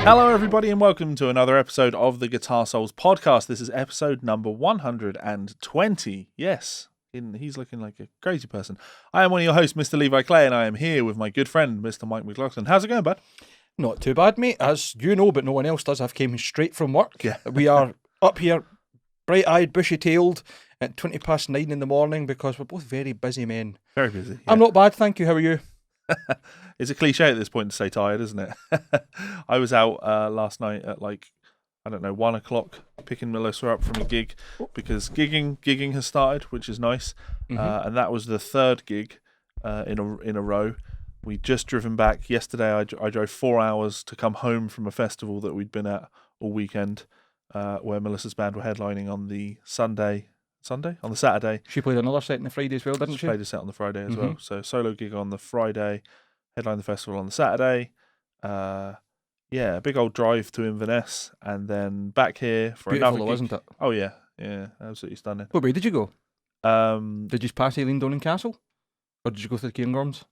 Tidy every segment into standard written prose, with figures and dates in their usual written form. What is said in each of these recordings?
Hello, everybody, and welcome to another episode of the Guitar Souls podcast. This is episode number 120. Yes, he's looking like a crazy person. I am one of your hosts, Mr. Levi Clay, and I am here with my good friend, Mr. Mike McLaughlin. How's it going, bud? Not too bad, mate. As you know, but no one else does, I've came straight from work. Yeah. We are up here, bright-eyed, bushy-tailed, at 9:20 in the morning because we're both very busy men. Very busy. Yeah. I'm not bad, thank you. How are you? It's a cliche at this point to say tired, isn't it? I was out last night at 1 o'clock picking Melissa up from a gig because gigging has started, which is nice. And that was the third gig in a row. We'd just driven back yesterday. I drove 4 hours to come home from a festival that we'd been at all weekend, where Melissa's band were headlining on the Saturday. She played another set on the Friday as well, didn't she? She played a set on the Friday as well. So solo gig on the Friday, headline the festival on the Saturday. A big old drive to Inverness, and then back here for Beautiful, another gig. wasn't it? Oh yeah, absolutely stunning. What way did you go? Um, Did you pass Eileen Donan Castle? Or did you go through the Cairngorms?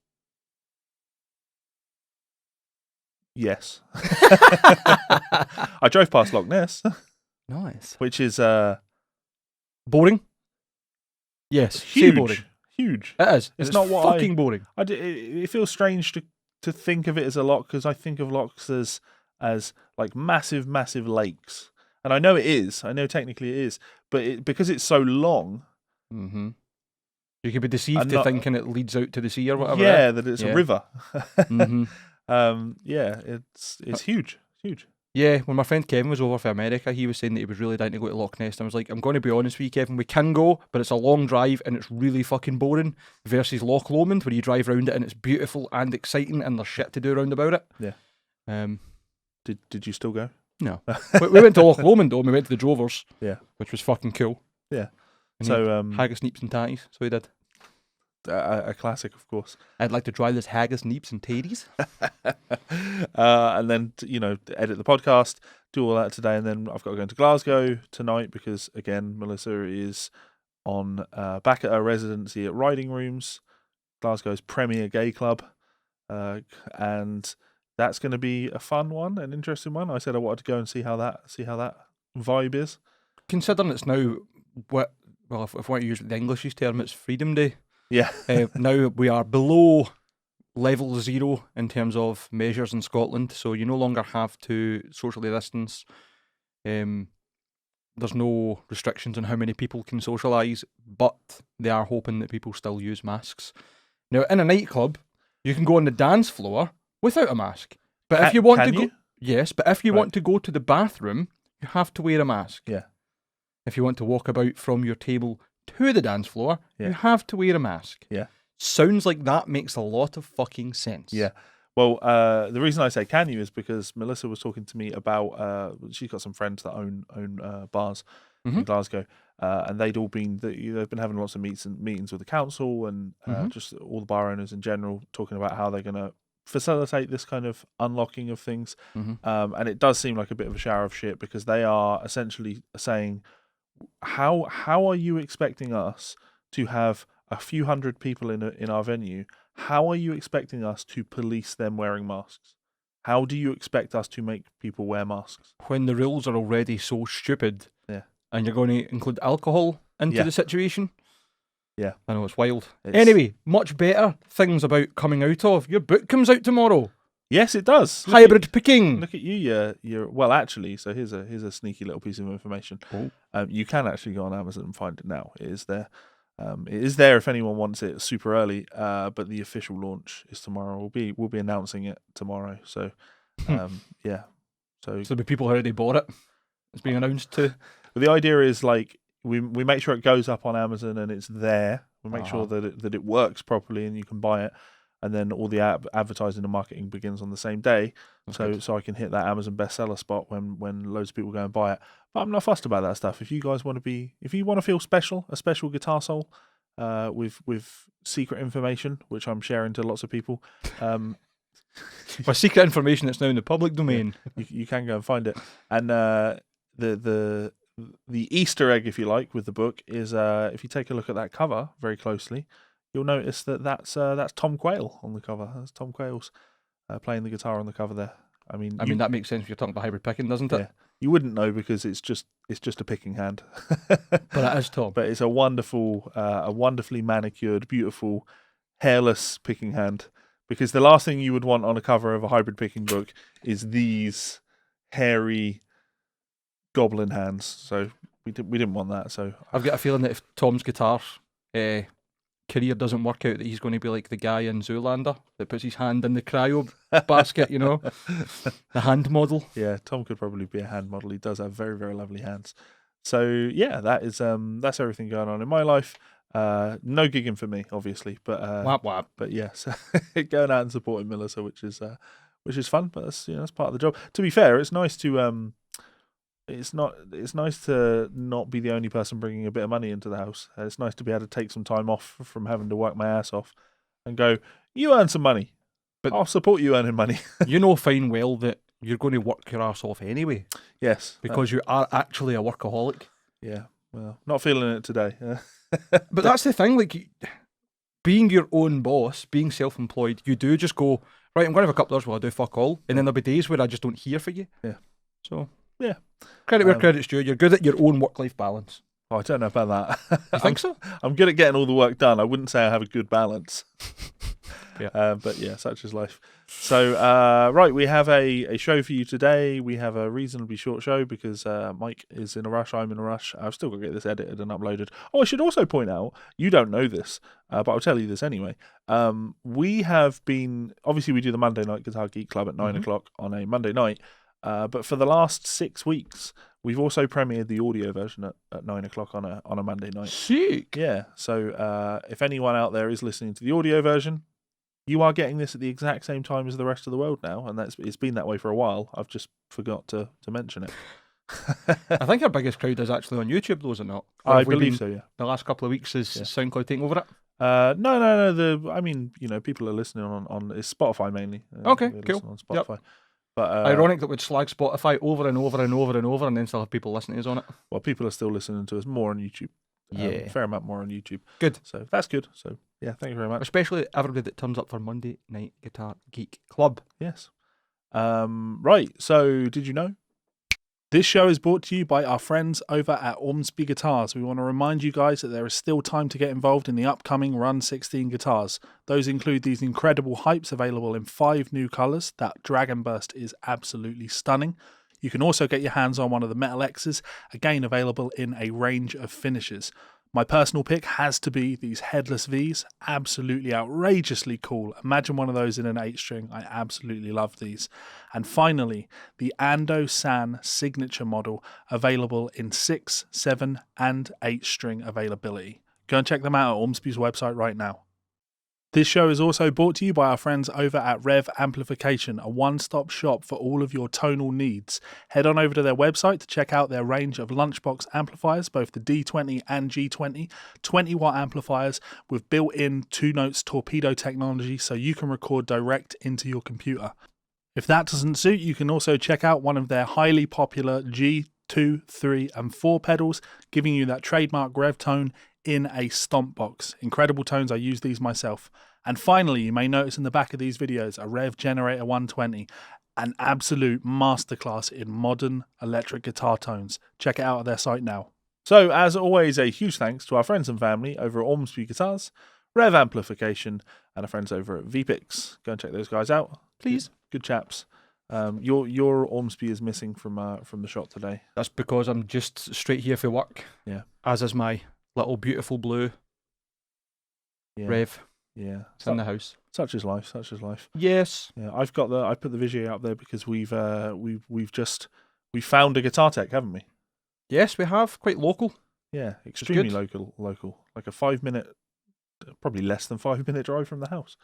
yes, I drove past Loch Ness, Nice. which is Boring? Yes, huge. say boring. Huge. It is. It's not what fucking boring. It feels strange to think of it as a loch, because I think of lochs as like massive lakes, and I know it is. I know technically it is, but because it's so long, You could be deceived to thinking it leads out to the sea or whatever. yeah, that it's a river. Yeah, It's huge. Yeah, when my friend Kevin was over for America, he was saying that he was really dying to go to Loch Ness. I was like, I'm going to be honest with you, Kevin, we can go, but it's a long drive and it's really fucking boring, versus Loch Lomond, where you drive around it and it's beautiful and exciting and there's shit to do around about it. Yeah. Did you still go? No. we went to Loch Lomond though, and we went to the Drovers. Yeah. Which was fucking cool. Yeah. And So haggis, neeps and tatties, so we did. a classic, of course. I'd like to try this haggis, neeps and tatties. And then edit the podcast, do all that today, and then I've got to go into Glasgow tonight because again Melissa is on back at her residency at Riding Rooms, Glasgow's premier gay club, and that's going to be a fun one, an interesting one. I said I wanted to go and see how that vibe is. Considering it's now if I want to use the English's term, it's Freedom Day. Yeah. Now we are below level 0 in terms of measures in Scotland, so you no longer have to socially distance. There's no restrictions on how many people can socialise, but they are hoping that people still use masks. Now, in a nightclub, you can go on the dance floor without a mask. But if you want to go... Yes, but if you want to go to the bathroom, you have to wear a mask. Yeah. If you want to walk about from your table to the dance floor, you have to wear a mask. Yeah. Sounds like that makes a lot of fucking sense. Yeah. Well, the reason I say can you is because Melissa was talking to me about she's got some friends that own bars in Glasgow, and they've been having lots of meetings with the council and just all the bar owners in general, talking about how they're going to facilitate this kind of unlocking of things. And it does seem like a bit of a shower of shit, because they are essentially saying, how are you expecting us to have a few hundred people in our venue? How are you expecting us to police them wearing masks? How do you expect us to make people wear masks when the rules are already so stupid? Yeah. And you're going to include alcohol into the situation? Yeah. I know, it's wild. Anyway, much better things about coming out of. Your book comes out tomorrow. Yes, it does. Hybrid Picking. Look at you. You're well, actually. So here's a sneaky little piece of information. You can actually go on Amazon and find it now. It is there. It is there if anyone wants it super early. But the official launch is tomorrow. We'll be announcing it tomorrow. So, yeah. So the people already bought it. It's being announced too. But the idea is like we make sure it goes up on Amazon and it's there. We make sure that it works properly and you can buy it. And then all the advertising and marketing begins on the same day, so I can hit that Amazon bestseller spot when loads of people go and buy it. But I'm not fussed about that stuff. If you guys want to feel special, a special Guitar Soul, with secret information, which I'm sharing to lots of people, for secret information that's now in the public domain, you can go and find it. And the Easter egg, if you like, with the book is if you take a look at that cover very closely, you'll notice that's Tom Quayle on the cover. That's Tom Quayle's playing the guitar on the cover there. I mean, that makes sense if you're talking about hybrid picking, doesn't it? Yeah. You wouldn't know because it's just a picking hand. But it is, Tom. But it's a wonderfully manicured, beautiful, hairless picking hand. Because the last thing you would want on a cover of a hybrid picking book is these hairy goblin hands. So we didn't want that. So I've got a feeling that if Tom's guitar career doesn't work out, that he's going to be like the guy in Zoolander that puts his hand in the cryo basket, you know, the hand model. Yeah, Tom could probably be a hand model. He does have very, very lovely hands. So yeah, that's everything going on in my life. No gigging for me, obviously, but Wap wap. But yes, going out and supporting Melissa, which is fun. But that's part of the job. To be fair, it's nice to it's nice to not be the only person bringing a bit of money into the house. It's nice to be able to take some time off from having to work my ass off and go, you earn some money, but I'll support you earning money. You know fine well that you're going to work your ass off anyway. Yes. Because you are actually a workaholic. Yeah. Well, not feeling it today. But that's the thing, like, being your own boss, being self-employed, you do just go, right, I'm going to have a couple hours while I do fuck all, and then there'll be days where I just don't hear for you. Yeah. So, yeah. Credit where credit's due. You're good at your own work-life balance. Oh, I don't know about that. You think so? I'm good at getting all the work done. I wouldn't say I have a good balance. Yeah. But yeah, such is life. So, right, we have a show for you today. We have a reasonably short show because Mike is in a rush. I'm in a rush. I've still got to get this edited and uploaded. Oh, I should also point out, you don't know this, but I'll tell you this anyway. We have been, obviously we do the Monday Night Guitar Geek Club at 9 o'clock on a Monday night. But for the last 6 weeks, we've also premiered the audio version at 9 o'clock on a Monday night. Sick. Yeah. So if anyone out there is listening to the audio version, you are getting this at the exact same time as the rest of the world now, and it's been that way for a while. I've just forgot to mention it. I think our biggest crowd is actually on YouTube, though, is it not? Or I believe so, yeah. The last couple of weeks is SoundCloud taking over it? No. I mean, people are listening on it's Spotify mainly. Okay, They cool. listen on Spotify. But ironic that we'd slag Spotify over and over and over and over, and then still have people listening to us on it. Well, people are still listening to us more on YouTube. Yeah. Fair amount more on YouTube. Good. So that's good. So yeah, thank you very much. Especially everybody that turns up for Monday Night Guitar Geek Club. Yes. Right. So did you know? This show is brought to you by our friends over at Ormsby Guitars. We want to remind you guys that there is still time to get involved in the upcoming Run 16 guitars. Those include these incredible hypes available in 5 new colours. That Dragon Burst is absolutely stunning. You can also get your hands on one of the Metal X's, again available in a range of finishes. My personal pick has to be these Headless V's, absolutely outrageously cool. Imagine one of those in an 8-string, I absolutely love these. And finally, the Ando San signature model, available in 6, 7 and 8-string availability. Go and check them out at Ormsby's website right now. This show is also brought to you by our friends over at Rev Amplification, a one-stop shop for all of your tonal needs. Head on over to their website to check out their range of lunchbox amplifiers, both the D20 and G20, 20-watt amplifiers with built-in 2-notes torpedo technology so you can record direct into your computer. If that doesn't suit, you can also check out one of their highly popular G2, 3 and 4 pedals, giving you that trademark Rev tone in a stomp box. Incredible tones, I use these myself. And finally, you may notice in the back of these videos a Rev Generator 120, an absolute masterclass in modern electric guitar tones. Check it out at their site now. So, as always, a huge thanks to our friends and family over at Ormsby Guitars, Rev Amplification, and our friends over at VPix. Go and check those guys out, please. Good chaps. Your Ormsby is missing from the shop today. That's because I'm just straight here for work. Yeah. As is my little beautiful blue Rev. Yeah. It's in the house. Such is life. Such is life. Yes. Yeah. I put the Vigier up there because we found a guitar tech, haven't we? Yes, we have. Quite local. Yeah. Extremely local. Like a 5-minute, probably less than 5-minute drive from the house,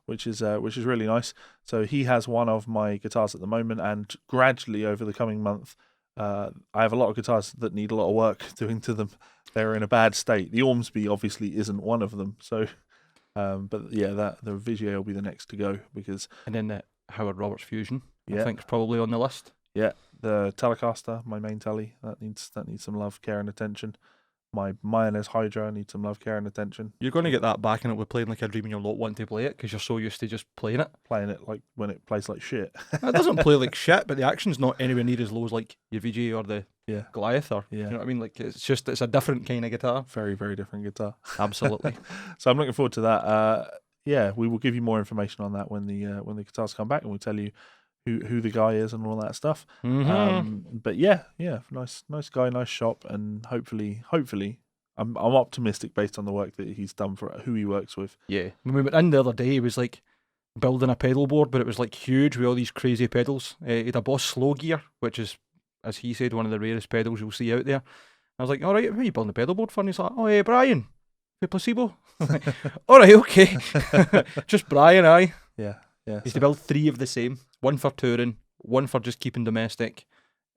which is really nice. So he has one of my guitars at the moment, and gradually over the coming month, I have a lot of guitars that need a lot of work doing to them. They're in a bad state. The Ormsby obviously isn't one of them. So, but yeah, the Vigier will be the next to go because. And then the Howard Roberts Fusion, yeah. I think, is probably on the list. Yeah, the Telecaster, my main Tele, that needs some love, care, and attention. My mayonnaise hydra needs some love, care, and attention. You're going to get that back, and it'll be playing like a dream, and you'll not want to play it because you're so used to just playing it. Playing it like when it plays like shit. It doesn't play like shit, but the action's not anywhere near as low as like your VG or the Yeah. Goliath, or Yeah. you know what I mean? Like it's a different kind of guitar. Very, very different guitar. Absolutely. So I'm looking forward to that. Yeah, we will give you more information on that when the guitars come back, and we'll tell you who the guy is and all that stuff. But yeah, nice guy, nice shop, and hopefully, I'm optimistic based on the work that he's done for who he works with. Yeah. When we went in the other day, he was like building a pedal board, but it was like huge with all these crazy pedals. He had a Boss Slow Gear, which is, as he said, one of the rarest pedals you'll see out there. I was like, all right, who are you building a pedal board for? And he's like, oh, hey, Brian, for Placebo. All right, okay. Just Brian, aye. Yeah. He used to build 3 of the same. One for touring, one for just keeping domestic,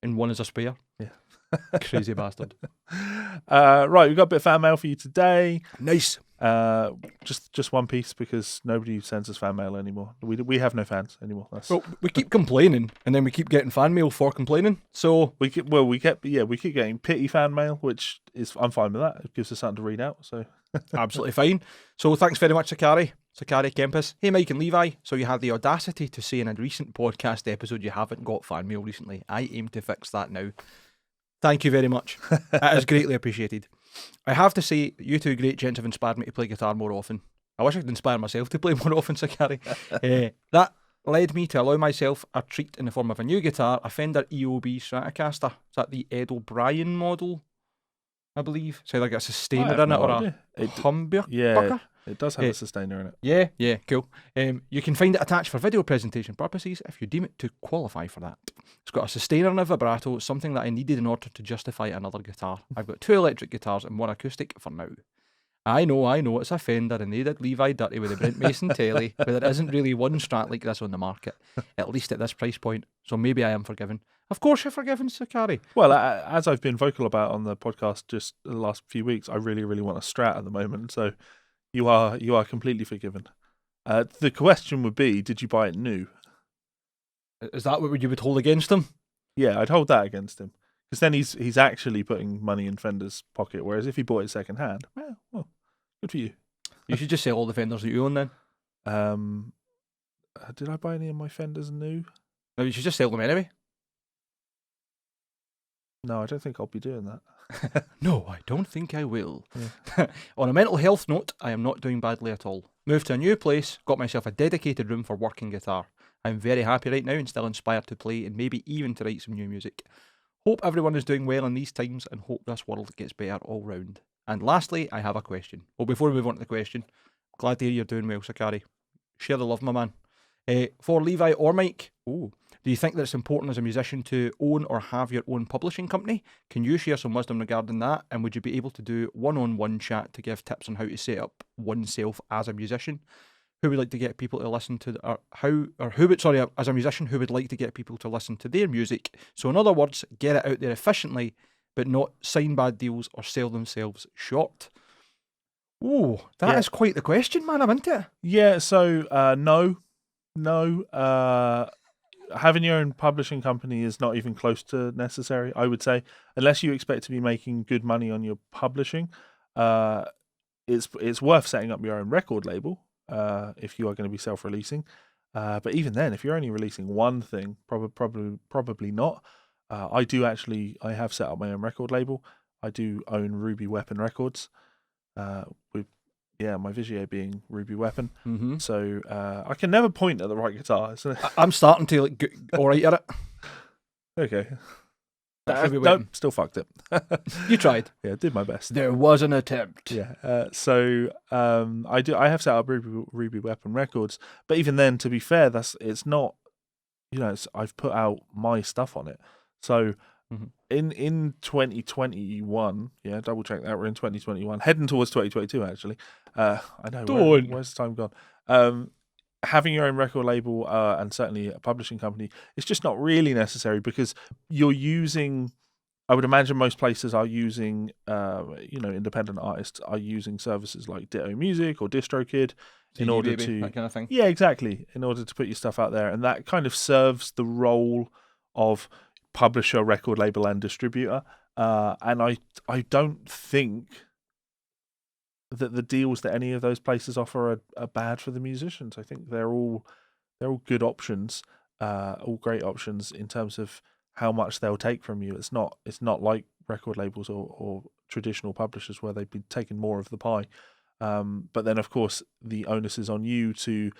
and one as a spare. Yeah. Crazy bastard. Right, we've got a bit of fan mail for you today. Nice. Just one piece, because nobody sends us fan mail anymore. We have no fans anymore. Well, we keep complaining, and then we keep getting fan mail for complaining. So we keep getting pity fan mail, which I'm fine with that. It gives us something to read out. So absolutely fine. So thanks very much, Sakari Kempis. Hey, Mike and Levi. So you had the audacity to say in a recent podcast episode you haven't got fan mail recently. I aim to fix that now. Thank you very much. That is greatly appreciated. I have to say, you two great gents have inspired me to play guitar more often. I wish I could inspire myself to play more often, Sakari. That led me to allow myself a treat in the form of a new guitar, a Fender EOB Stratocaster. Is that the Ed O'Brien model, I believe? So like a sustainer in it, or a humbucker? Yeah, it does have a sustainer in it. Yeah, cool. You can find it attached for video presentation purposes if you deem it to qualify for that. It's got a sustainer and a vibrato, something that I needed in order to justify another guitar. I've got 2 electric guitars and 1 acoustic for now. I know, it's a Fender, and they did Levi dirty with the Brent Mason telly, but there isn't really one Strat like this on the market, at least at this price point, so maybe I am forgiven. Of course you're forgiven, Sakari. Well, as I've been vocal about on the podcast just the last few weeks, I really, really want a Strat at the moment, so you are completely forgiven. The question would be, did you buy it new? Is that what you would hold against him? Yeah, I'd hold that against him. Because then he's actually putting money in Fender's pocket, whereas if he bought it second hand, well, good for you. You should just sell all the Fenders that you own then. Did I buy any of my Fenders new? No, you should just sell them anyway. No, I don't think I'll be doing that. No, I don't think I will. Yeah. On a mental health note, I am not doing badly at all. Moved to a new place, got myself a dedicated room for working guitar. I'm very happy right now and still inspired to play and maybe even to write some new music. Hope everyone is doing well in these times and hope this world gets better all round. And lastly, I have a question. Well, before we move on to the question, glad to hear you're doing well, Sakari. Share the love, my man. For Levi or Mike, do you think that it's important as a musician to own or have your own publishing company? Can you share some wisdom regarding that? And would you be able to do one-on-one chat to give tips on how to set up oneself as a musician? Who would like to get people to listen to, as a musician, who would like to get people to listen to their music? So in other words, get it out there efficiently, but not sign bad deals or sell themselves short. Oh, that is quite the question, man, isn't it? Yeah, so no. Having your own publishing company is not even close to necessary, I would say, unless you expect to be making good money on your publishing. It's worth setting up your own record label if you are going to be self-releasing. But even then, if you're only releasing one thing, probably not. I have set up my own record label. I do own Ruby Weapon Records. With my Vigier being Ruby Weapon. Mm-hmm. So I can never point at the right guitar. I'm starting to get all right at it. Okay. Nope, still fucked it. You tried. Yeah, did my best. There was an attempt. Yeah. So I have set up Ruby Weapon Records, but even then, to be fair, it's not. I've put out my stuff on it. So in 2021, double check that we're in 2021, heading towards 2022. Actually, I know. Where's the time gone? Having your own record label and certainly a publishing company, it's just not really necessary because you're using. I would imagine most places are using, independent artists are using services like Ditto Music or DistroKid in order to that kind of thing. Yeah, exactly. In order to put your stuff out there, and that kind of serves the role of publisher, record label, and distributor. And I don't think that the deals that any of those places offer are bad for the musicians. I think they're all good options, all great options in terms of how much they'll take from you. It's not like record labels or traditional publishers where they've been taking more of the pie. But then, of course, the onus is on you to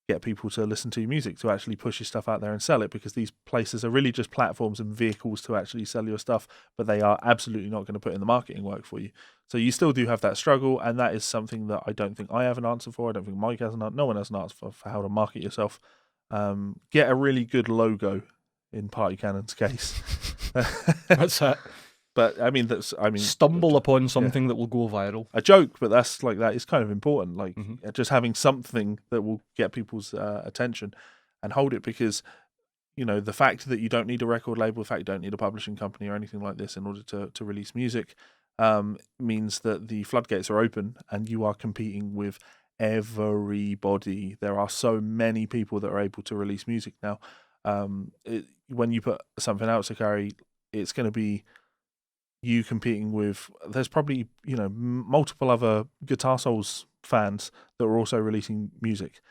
get people to listen to your music, to actually push your stuff out there and sell it, because these places are really just platforms and vehicles to actually sell your stuff, but they are absolutely not going to put in the marketing work for you. So you still do have that struggle, and that is something that I don't think I have an answer for. I don't think Mike has no one has an answer for how to market yourself. Get a really good logo in Party Cannon's case. That's it. But stumble upon something that will go viral. A joke, but that is kind of important. Like just having something that will get people's attention and hold it, because the fact that you don't need a record label, the fact you don't need a publishing company or anything like this in order to release music, means that the floodgates are open and you are competing with everybody. There are so many people that are able to release music now. When you put something out, Sakari, it's going to be you competing with, there's probably multiple other Guitar Souls fans that are also releasing music.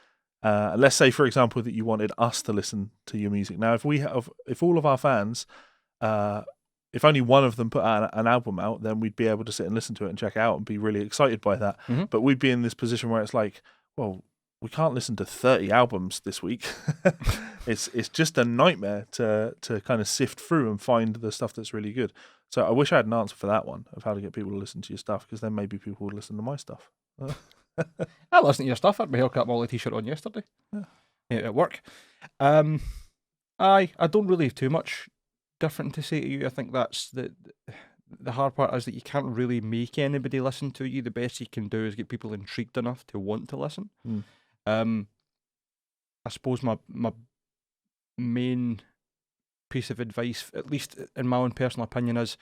Let's say, for example, that you wanted us to listen to your music. Now, if all of our fans, if only one of them put an album out, then we'd be able to sit and listen to it and check it out and be really excited by that. But we'd be in this position where it's like, well, we can't listen to 30 albums this week. It's just a nightmare to kind of sift through and find the stuff that's really good. So I wish I had an answer for that one, of how to get people to listen to your stuff, because then maybe people would listen to my stuff. I listened to your stuff. I had my Hellcat Molly t-shirt on yesterday. Yeah, at work. I don't really have too much different to say to you. I think that's the hard part, is that you can't really make anybody listen to you. The best you can do is get people intrigued enough to want to listen. I suppose my main piece of advice, at least in my own personal opinion, is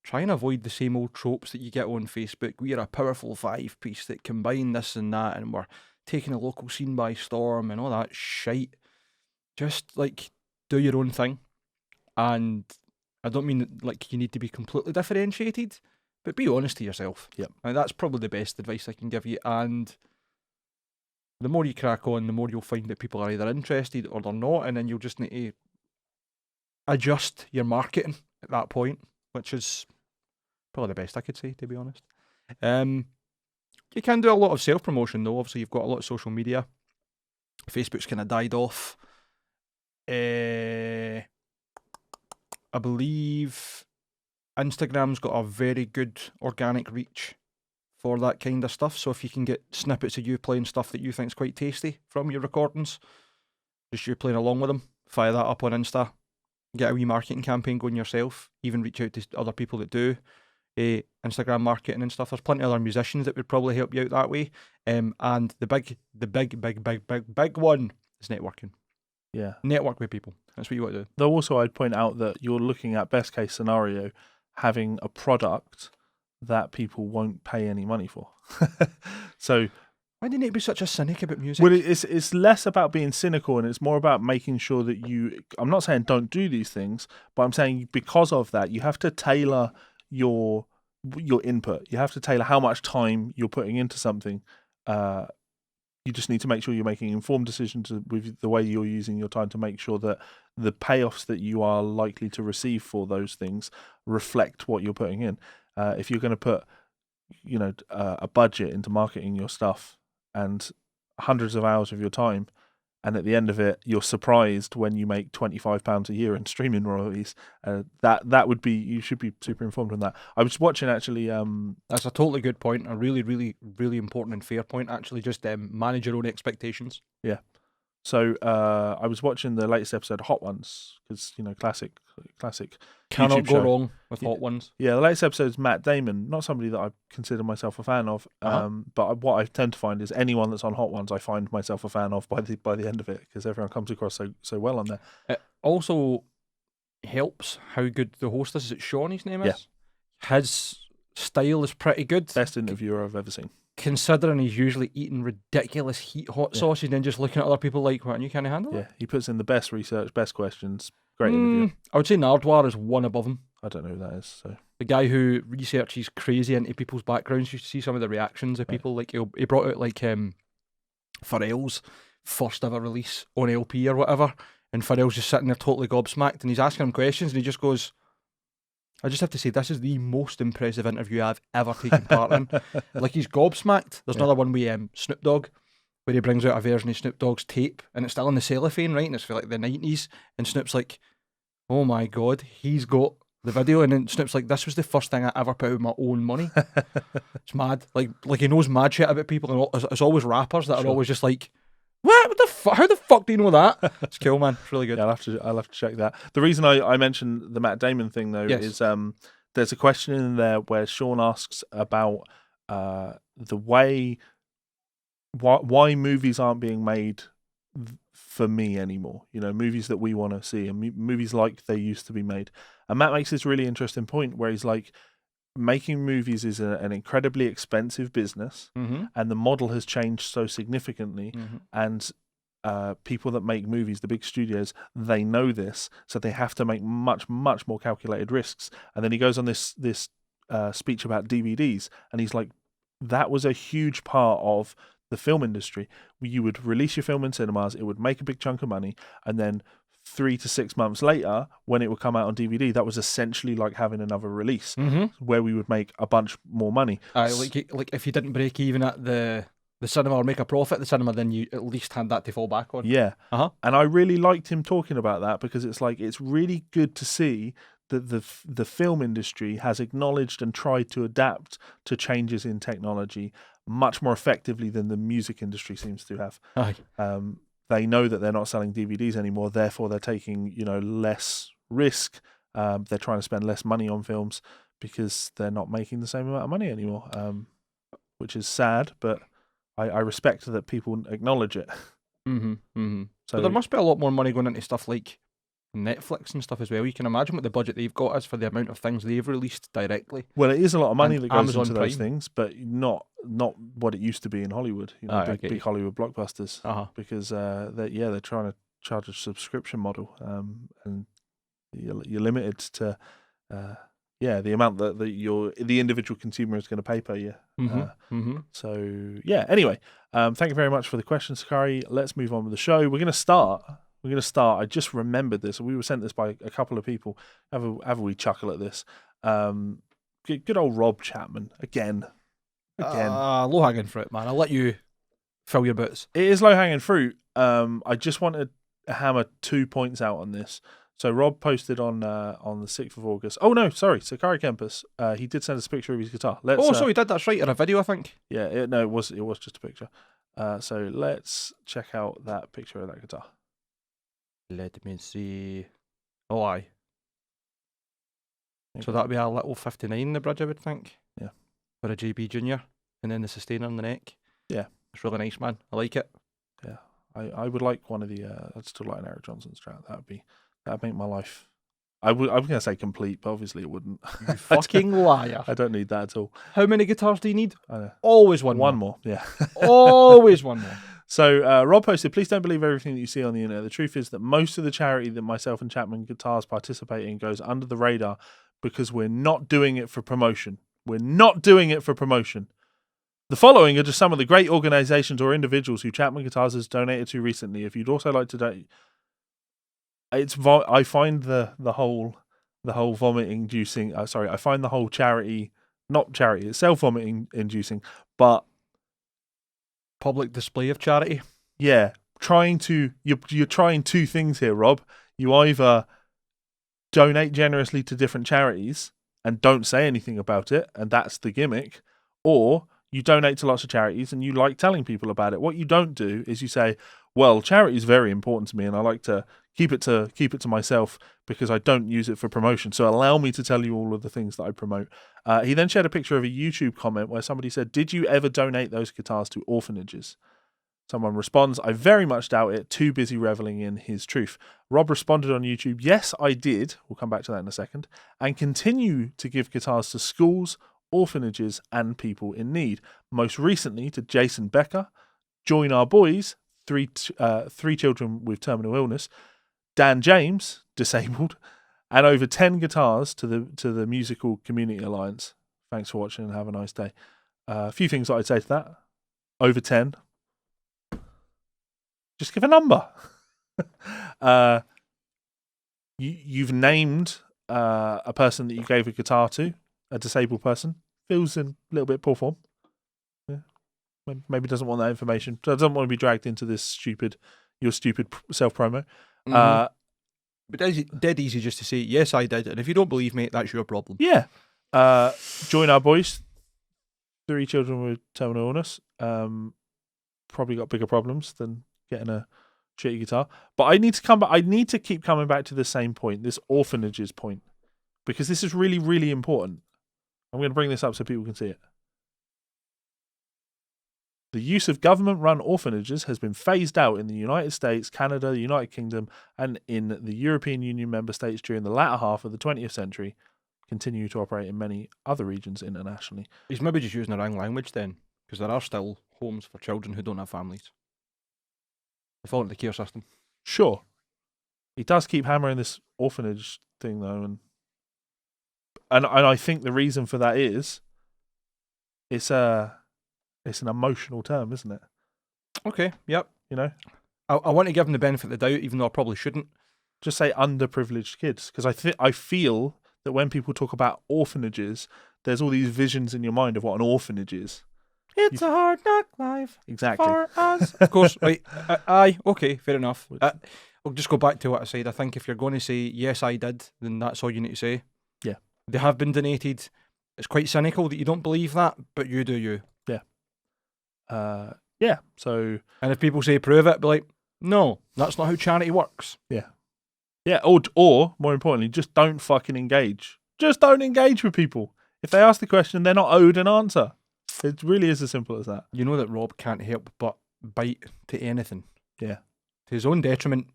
try and avoid the same old tropes that you get on Facebook. We are a powerful five piece that combine this and that, and we're taking the local scene by storm and all that shite. Just do your own thing. And I don't mean you need to be completely differentiated, but be honest to yourself. Yep. And that's probably the best advice I can give you. And the more you crack on, the more you'll find that people are either interested or they're not, and then you'll just need to adjust your marketing at that point, which is probably the best I could say, to be honest. You can do a lot of self-promotion, though. Obviously, you've got a lot of social media. Facebook's kind of died off. I believe Instagram's got a very good organic reach for that kind of stuff. So if you can get snippets of you playing stuff that you think is quite tasty from your recordings, just you playing along with them, fire that up on Insta, get a wee marketing campaign going yourself, even reach out to other people that do Instagram marketing and stuff. There's plenty of other musicians that would probably help you out that way. And the big one is networking. Yeah. Network with people. That's what you want to do. Though also I'd point out that you're looking at, best case scenario, having a product that people won't pay any money for. So why do you need to be such a cynic about music? Well, it's less about being cynical, and it's more about making sure that I'm not saying don't do these things, but I'm saying because of that, you have to tailor your input. You have to tailor how much time you're putting into something. You just need to make sure you're making informed decisions with the way you're using your time to make sure that the payoffs that you are likely to receive for those things reflect what you're putting in. If you're going to put, a budget into marketing your stuff and hundreds of hours of your time, and at the end of it, you're surprised when you make £25 a year in streaming royalties, that would be, you should be super informed on that. I was watching actually. That's a totally good point. A really, really, really important and fair point. Actually, just manage your own expectations. Yeah. So I was watching the latest episode of Hot Ones, because classic. Cannot YouTube go show. wrong with Hot Ones. Yeah, the latest episode is Matt Damon, not somebody that I consider myself a fan of. But what I tend to find is anyone that's on Hot Ones, I find myself a fan of by the end of it, because everyone comes across so well on there. It also helps how good the host is. Is it Sean? His name is. Yeah. His style is pretty good. Best interviewer I've ever seen. Considering he's usually eating ridiculous hot sauces and then just looking at other people like, what, and you can't handle it? Yeah, he puts in the best research, best questions, Great interview. I would say Nardwar is one above him. I don't know who that is. So The guy who researches crazy into people's backgrounds. You see some of the reactions of people. Like he brought out like Pharrell's first ever release on LP or whatever, and Pharrell's just sitting there totally gobsmacked, and he's asking him questions, and he just goes, I just have to say, this is the most impressive interview I've ever taken part in. Like, he's gobsmacked. There's another one with Snoop Dogg, where he brings out a version of Snoop Dogg's tape, and it's still in the cellophane, right? And it's for like the 90s. And Snoop's like, oh my God, he's got the video. And then Snoop's like, this was the first thing I ever put out with my own money. It's mad. Like he knows mad shit about people. And it's always rappers that are always just like, what the fuck? How the fuck do you know that? It's cool, man. It's really good. Yeah, I'll have to check that. The reason I mentioned the Matt Damon thing though is there's a question in there where Sean asks about the way why movies aren't being made for me anymore. You know, movies that we want to see and movies like they used to be made. And Matt makes this really interesting point where he's like, making movies is an incredibly expensive business, and the model has changed so significantly. And people that make movies, the big studios, they know this, so they have to make much more calculated risks. And then he goes on this speech about DVDs, and he's like, that was a huge part of the film industry. You would release your film in cinemas, it would make a big chunk of money, and then 3 to 6 months later, when it would come out on DVD, that was essentially like having another release, where we would make a bunch more money. Like if you didn't break even at the cinema or make a profit at the cinema, then you at least had that to fall back on. Yeah. And I really liked him talking about that, because it's like, it's really good to see that the film industry has acknowledged and tried to adapt to changes in technology much more effectively than the music industry seems to have. They know that they're not selling DVDs anymore, therefore they're taking, less risk. They're trying to spend less money on films because they're not making the same amount of money anymore, which is sad, but I respect that people acknowledge it. So but there must be a lot more money going into stuff like Netflix and stuff as well. You can imagine what the budget they've got is for the amount of things they've released directly. Well, it is a lot of money And that goes Amazon into those Prime. things, but not what it used to be in Hollywood. Big Hollywood blockbusters, because they're trying to charge a subscription model, and you're limited to the amount that the individual consumer is going to pay per year. So yeah. Anyway, thank you very much for the question, Sakari. Let's move on with the show. We're going to start. I just remembered this. We were sent this by a couple of people. Have a wee chuckle at this. Good old Rob Chapman again. Low hanging fruit, man. I'll let you fill your boots. It is low hanging fruit. I just wanted to hammer 2 points out on this. So Rob posted on the 6th of August. Oh no, sorry, Sakari Kempis. He did send us a picture of his guitar. So he did. That's right. In a video, I think. Yeah. It was just a picture. So let's check out that picture of that guitar. Let me see. Oh, aye. So that'd be a little 59 in the bridge, I would think. Yeah. For a JB Junior, and then the sustainer on the neck. Yeah. It's really nice, man. I like it. Yeah. I would like one of the. I'd still like an Eric Johnson Strat. That'd make my life. I'm going to say complete, but obviously it wouldn't. You fucking liar. I don't need that at all. How many guitars do you need? Always one more. One more, yeah. Always one more. So Rob posted, please don't believe everything that you see on the internet. The truth is that most of the charity that myself and Chapman Guitars participate in goes under the radar because we're not doing it for promotion. We're not doing it for promotion. The following are just some of the great organizations or individuals who Chapman Guitars has donated to recently. If you'd also like to donate, I find the whole vomit inducing. I find the whole charity, not charity, it's self-vomiting inducing, but public display of charity. Yeah, you're trying two things here, Rob. You either donate generously to different charities and don't say anything about it, and that's the gimmick, or you donate to lots of charities and you like telling people about it. What you don't do is you say, well, charity is very important to me and I like to keep it to myself because I don't use it for promotion. So allow me to tell you all of the things that I promote. He then shared a picture of a YouTube comment where somebody said, did you ever donate those guitars to orphanages? Someone responds, I very much doubt it, too busy reveling in his truth. Rob responded on YouTube, yes, I did, we'll come back to that in a second, and continue to give guitars to schools, orphanages, and people in need. Most recently to Jason Becker, Join Our Boys, three children with terminal illness, Dan James, disabled, and over 10 guitars to the Musical Community Alliance. Thanks for watching and have a nice day. A few things that I'd say to that. Over 10. Just give a number. You've named a person that you gave a guitar to, a disabled person. Feels in a little bit poor form. Yeah. Maybe doesn't want that information. Doesn't want to be dragged into this your stupid self-promo. But it's dead easy just to say, yes, I did. And if you don't believe me, that's your problem. Yeah. Join our boys. 3 children with terminal illness. Probably got bigger problems than getting a shitty guitar. But I need to come back. I need to keep coming back to the same point, this orphanages point, because this is really, really important. I'm going to bring this up so people can see it. The use of government-run orphanages has been phased out in the United States, Canada, the United Kingdom, and in the European Union member states during the latter half of the 20th century. Continue to operate in many other regions internationally. He's maybe just using the wrong language then, because there are still homes for children who don't have families. They fall into the care system. Sure. He does keep hammering this orphanage thing, though, and I think the reason for that is it's an emotional term, isn't it? Okay, yep. You know? I want to give him the benefit of the doubt, even though I probably shouldn't. Just say underprivileged kids, because I feel that when people talk about orphanages, there's all these visions in your mind of what an orphanage is. It's a hard knock life. Exactly. For us. Of course, right. Aye, okay, fair enough. I'll just go back to what I said. I think if you're going to say, yes, I did, then that's all you need to say. Yeah. They have been donated. It's quite cynical that you don't believe that, but you do you. Yeah. Yeah, so... And if people say prove it, be like, no, that's not how charity works. Yeah. Yeah, or more importantly, just don't fucking engage. Just don't engage with people. If they ask the question, they're not owed an answer. It really is as simple as that. You know that Rob can't help but bite to anything. Yeah. To his own detriment,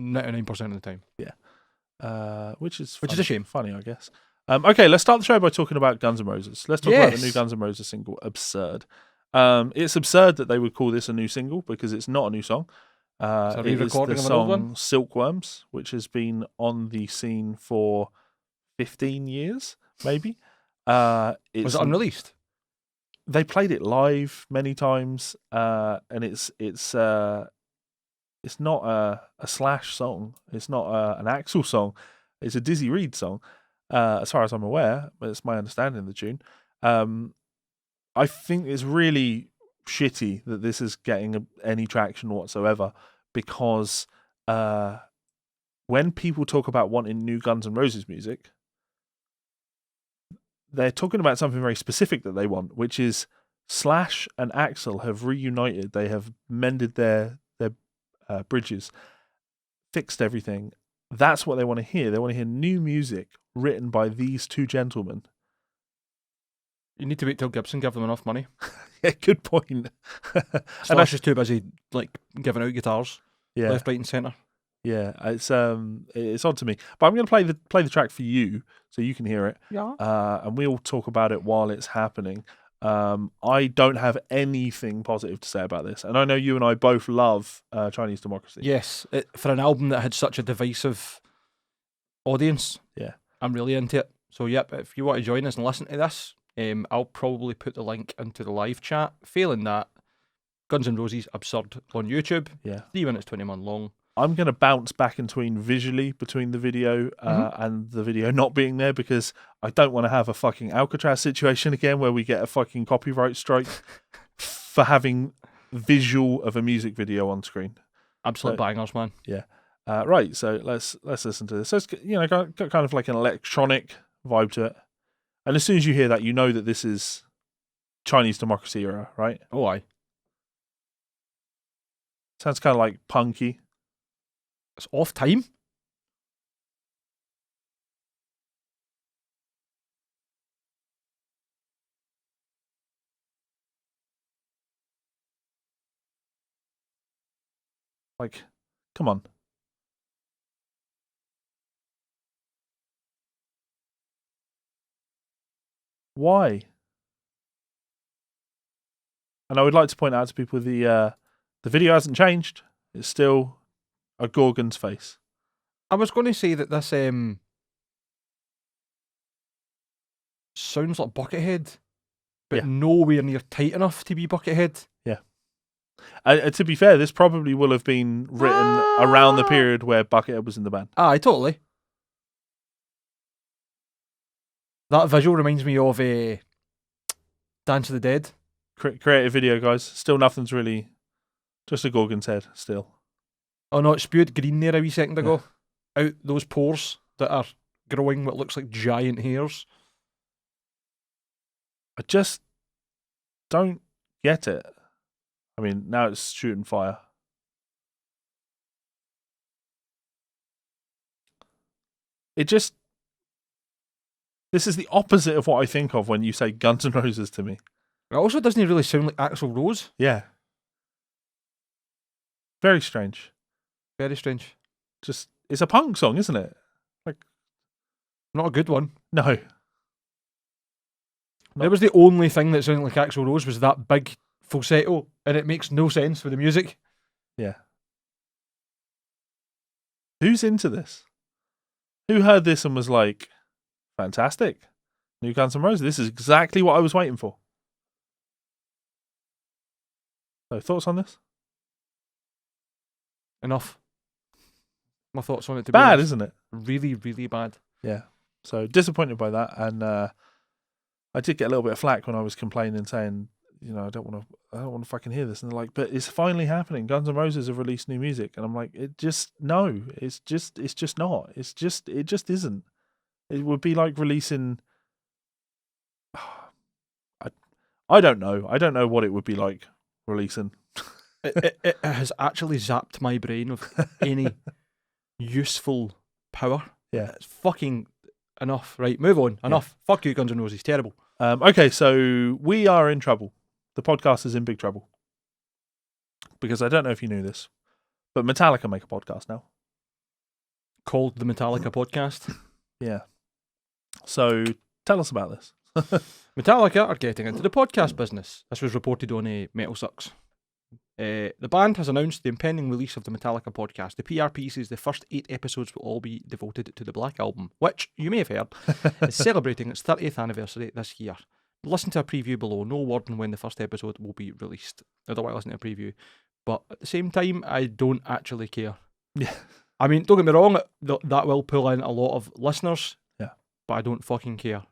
99% of the time. Yeah. Which is a shame. Funny, I guess. Okay, let's start the show by talking about Guns N' Roses. Let's talk about the new Yes. Guns N' Roses single, Absurd. It's absurd that they would call this a new single because it's not a new song. It's a It is the re-recording of an old song one? Silkworms, which has been on the scene for 15 years, maybe. Was it unreleased? They played it live many times, and it's not a Slash song. It's not an Axl song. It's a Dizzy Reed song, as far as I'm aware. But it's my understanding of the tune. I think it's really shitty that this is getting any traction whatsoever, because when people talk about wanting new Guns N' Roses music, they're talking about something very specific that they want, which is Slash and Axl have reunited. They have mended their bridges, fixed everything. That's what they want to hear. They want to hear new music written by these two gentlemen. You need to wait till Gibson give them enough money. Yeah, good point. Slash is too busy giving out guitars Yeah, left, right, and centre. yeah. It's odd to me, but I'm going to play the track for you so you can hear it. Yeah. And we'll talk about it while it's happening. I don't have anything positive to say about this, and I know you and I both love Chinese Democracy. Yes, for an album that had such a divisive audience. Yeah. I'm really into it. So yep, if you want to join us and listen to this, I'll probably put the link into the live chat. Failing that, Guns N' Roses Absurd on YouTube. Yeah. 3 minutes 21 long. I'm going to bounce back between the video and the video not being there, because I don't want to have a fucking Alcatraz situation again where we get a fucking copyright strike for having visual of a music video on screen. Absolute bangers, man. Yeah. Right, so let's listen to this. So it's, got kind of like an electronic vibe to it. And as soon as you hear that, you know that this is Chinese Democracy era, right? Oh, aye. Sounds kind of like punky. It's off time. Like, come on. Why? And I would like to point out to people the video hasn't changed. It's still a Gorgon's face. I was going to say that this sounds like Buckethead, but Yeah. nowhere near tight enough to be Buckethead. To be fair, this probably will have been written around the period where Buckethead was in the band. Aye, totally. That visual reminds me of Dance of the Dead. Creative video, guys. Still nothing's really... Just a Gorgon's head, still. Oh no, it spewed green there a wee second ago. Out those pores that are growing what looks like giant hairs. I just don't get it. I mean, now it's shooting fire. It just... This is the opposite of what I think of when you say Guns N' Roses to me. It also doesn't really sound like Axl Rose. Yeah. Very strange. Very strange. Just... It's a punk song, isn't it? Not a good one. No. It was the only thing that sounded like Axl Rose was that big falsetto, and it makes no sense for the music. Yeah. Who's into this? Who heard this and was like, fantastic. New Guns N' Roses. This is exactly what I was waiting for. So, thoughts on this? Enough. My thoughts on it to Bad, be isn't it? really, really bad. Yeah. So, disappointed by that. And I did get a little bit of flack when I was complaining, saying, you know, I don't want to fucking hear this. And they're like, but it's finally happening. Guns N' Roses have released new music. And I'm like, it just not. It just isn't. It would be like releasing... I don't know. I don't know what it would be like releasing. It has actually zapped my brain of any useful power. Yeah. It's fucking enough. Right, move on. Enough. Fuck you, Guns N' Roses. Terrible. Okay, so we are in trouble. The podcast is in big trouble. Because I don't know if you knew this, but Metallica make a podcast now. Called the Metallica Podcast. Yeah. So tell us about this. Metallica are getting into the podcast business. This was reported on Metal Sucks. The band has announced the impending release of the Metallica podcast. The PRP says the first 8 episodes will all be devoted to the Black Album, which, you may have heard, is celebrating its 30th anniversary this year. Listen to a preview below. No word on when the first episode will be released. Otherwise, listen to a preview. But at the same time, I don't actually care. Yeah. I mean, don't get me wrong, that will pull in a lot of listeners. Yeah. But I don't fucking care.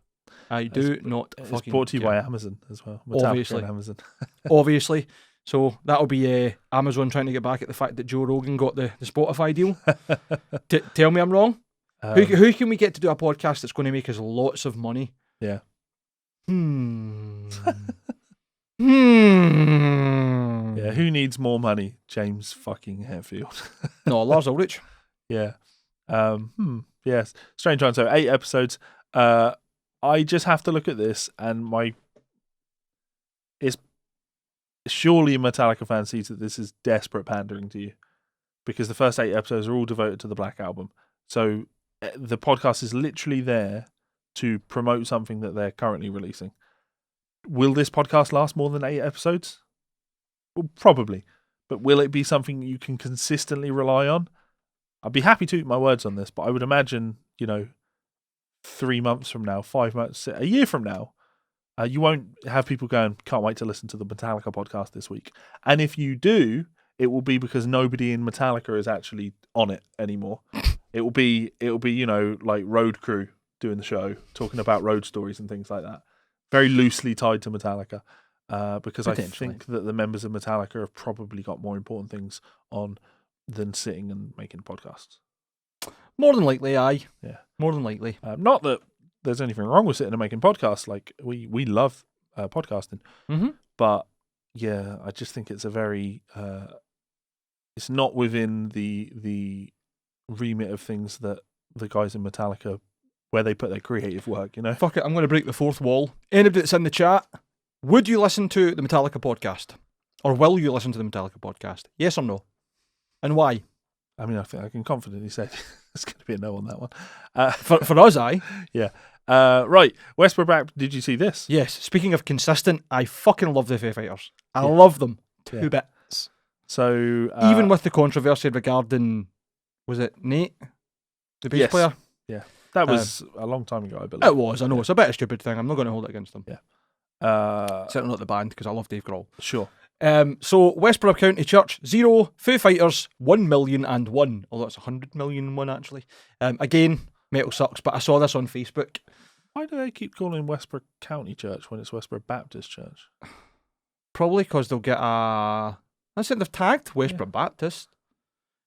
I do not fucking care. It's brought to you by Amazon as well. Metallica Obviously. and Amazon. Obviously. So that'll be Amazon trying to get back at the fact that Joe Rogan got the Spotify deal. Tell me I'm wrong. Who can we get to do a podcast that's going to make us lots of money? Yeah. Yeah, Yeah, who needs more money? James fucking Hetfield. No, Lars Ulrich. Yeah. Yes. Strange one. So 8 episodes. I just have to look at this and it's surely a Metallica fan sees that this is desperate pandering to you, because the first 8 episodes are all devoted to the Black Album. So the podcast is literally there to promote something that they're currently releasing. Will this podcast last more than 8 episodes? Well, probably. But will it be something you can consistently rely on? I'd be happy to eat my words on this, but I would imagine, 3 months from now, 5 months, a year from now, you won't have people going, can't wait to listen to the Metallica podcast this week. And if you do, it will be because nobody in Metallica is actually on it anymore. It will be, like Road Crew doing the show, talking about road stories and things like that. Very loosely tied to Metallica. Because I think that the members of Metallica have probably got more important things on than sitting and making podcasts. More than likely, aye. Yeah. More than likely. Not that there's anything wrong with sitting and making podcasts. Like, we love podcasting. Mm-hmm. But, yeah, I just think it's a very... it's not within the remit of things that the guys in Metallica, where they put their creative work, Fuck it, I'm going to break the fourth wall. Anybody that's in the chat, would you listen to the Metallica podcast? Or will you listen to the Metallica podcast? Yes or no? And why? I mean, I think I can confidently say it's going to be a no on that one. For us, aye. Yeah. Right. Westboro Back, did you see this? Yes. Speaking of consistent, I fucking love the Foo Fighters. I love them. Two bits. So... even with the controversy regarding, was it Nate? the bass Yes. player. Yeah, that was a long time ago, I believe. It was, I know. It's a bit of a stupid thing. I'm not going to hold it against them. Certainly not the band, because I love Dave Grohl. Sure. So Westboro County Church, 0. Foo Fighters, 1,000,001. Although it's 100,000,001, actually. Again, metal sucks, but I saw this on Facebook. Why do they keep calling Westboro County Church when it's Westboro Baptist Church? Probably because they'll get a... I said they've tagged Westboro Baptist.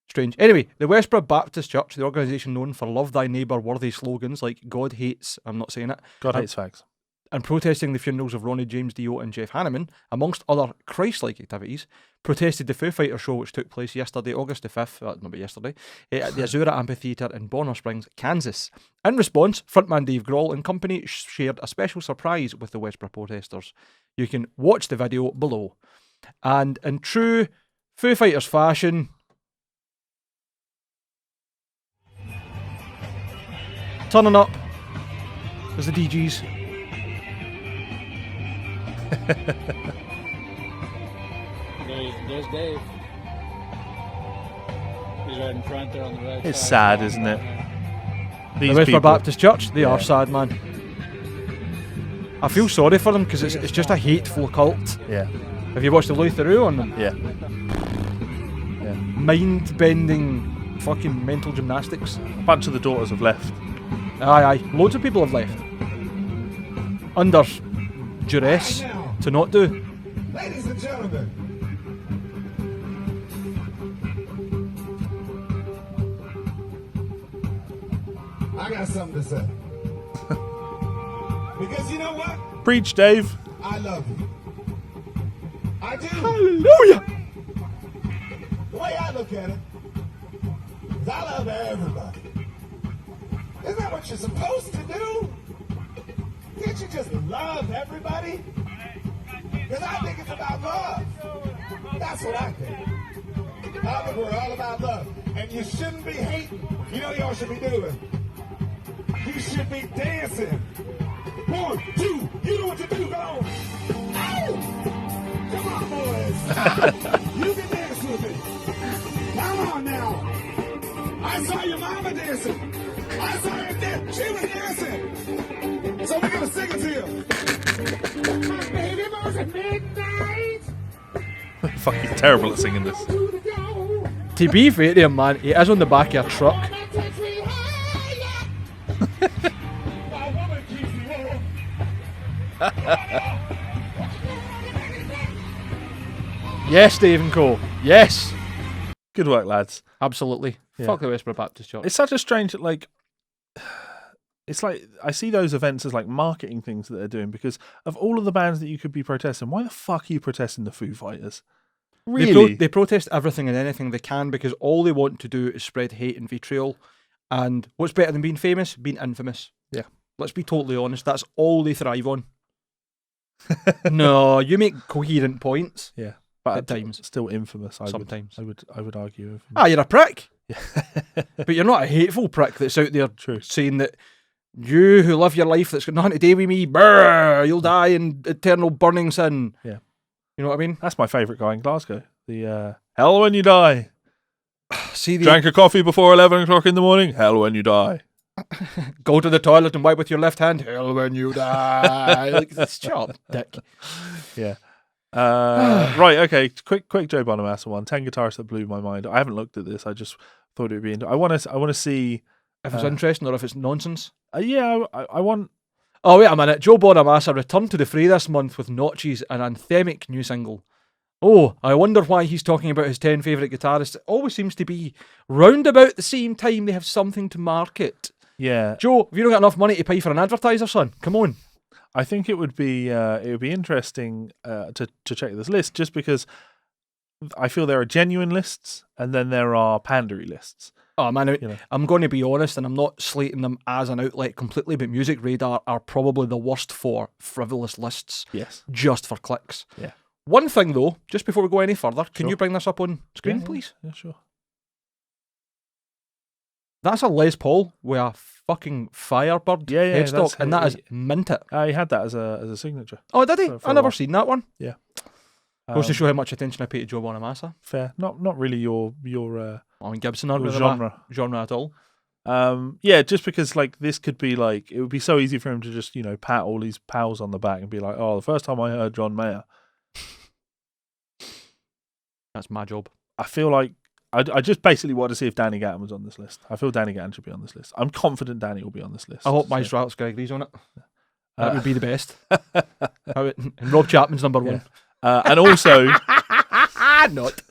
Strange. Anyway, the Westboro Baptist Church, the organisation known for love thy neighbour worthy slogans like God hates, I'm not saying it, God hates fags. and protesting the funerals of Ronnie James Dio and Jeff Hanneman, amongst other Christ-like activities, protested the Foo Fighters show which took place yesterday, August the 5th, not yesterday, at the Azura Amphitheatre in Bonner Springs, Kansas. In response, frontman Dave Grohl and company shared a special surprise with the Westboro protesters. You can watch the video below. And in true Foo Fighters fashion, turning up as the DGs. There's Dave. He's right in front there on the right It's side. sad, isn't it? The These Westboro people. Baptist Church, they are Yeah. sad, man. I feel sorry for them because it's just a hateful cult. Yeah. Have you watched the Louis Theroux on them? Yeah. Mind-bending fucking mental gymnastics. A bunch of the daughters have left. Aye. Loads of people have left. Under duress to not do. Ladies and gentlemen, I got something to say. Because you know what? Preach, Dave. I love you. I do. Hallelujah! The way I look at it is I love everybody. Isn't that what you're supposed to do? Can't you just love everybody? Because I think it's about love. That's what I think. I think we're all about love. And you shouldn't be hating. You know what y'all should be doing? You should be dancing. 1, 2, you know what to do, go on. Ow! Come on, boys. You can dance with me. Come on now. I saw your mama dancing. I saw her dance. She was dancing. So we're going to sing it to you. My baby was at midnight. Fucking terrible at singing this. To be fair to him, man, he is on the back of a truck. My woman keeps me warm. Yes, Dave and Co. Yes. Good work, lads. Absolutely. Yeah. Fuck the Westboro Baptist Church. It's such a strange, like, it's like I see those events as like marketing things that they're doing because of all of the bands that you could be protesting. Why the fuck are you protesting the Foo Fighters? Really? They protest everything and anything they can because all they want to do is spread hate and vitriol. And what's better than being famous? Being infamous. Yeah. Let's be totally honest. That's all they thrive on. No, you make coherent points. Yeah, but At times. still infamous. Sometimes. I would argue. Infamous. Ah, you're a prick. Yeah. But you're not a hateful prick that's out there True. saying that you who live your life that's got nothing to do with me, brr, you'll die in eternal burning sin. Yeah. You know what I mean? That's my favourite guy in Glasgow. The hell when you die. See the Drank a coffee before 11 o'clock in the morning. Hell when you die. go to the toilet and wipe with your left hand. Hell when you die. Like, shut up, dick. Yeah. Right. Okay. Quick Joe Bonamassa one. 10 guitarists that blew my mind. I haven't looked at this. I just thought it would be. I want to see. If it's interesting or if it's nonsense. Yeah. I want. Oh, wait a minute. Joe Bonamassa returned to the fray this month with Notches, an anthemic new single. Oh, I wonder why he's talking about his 10 favourite guitarists. It always seems to be round about the same time they have something to market. Yeah. Joe, have you not got enough money to pay for an advertiser, son? Come on. I think it would be interesting to check this list just because I feel there are genuine lists and then there are pandery lists. Oh man, You know. I'm going to be honest, and I'm not slating them as an outlet completely, but Music Radar are probably the worst for frivolous lists, Yes. just for clicks. Yeah. One thing though, just before we go any further, can Sure. you bring this up on screen, Yeah, please? Yeah, sure. That's a Les Paul with a fucking Firebird Yeah, headstock, that's- and that is mint it. He had that as a signature. Oh, did he? for I a never while. seen that one. Goes to Um, show how much attention I pay to Joe Bonamassa. Fair. Not really your I mean, Gibson aren't your really my genre. genre at all. Yeah, just because like this could be like it would be so easy for him to just pat all these pals on the back and be like, oh, the first time I heard John Mayer, That's my job. I feel like I just basically want to see if Danny Gatton was on this list. I feel Danny Gatton should be on this list. I'm confident Danny will be on this list. I hope my So, Alex agrees on it. That would be the best. uh, And Rob Chapman's number one. and also Not.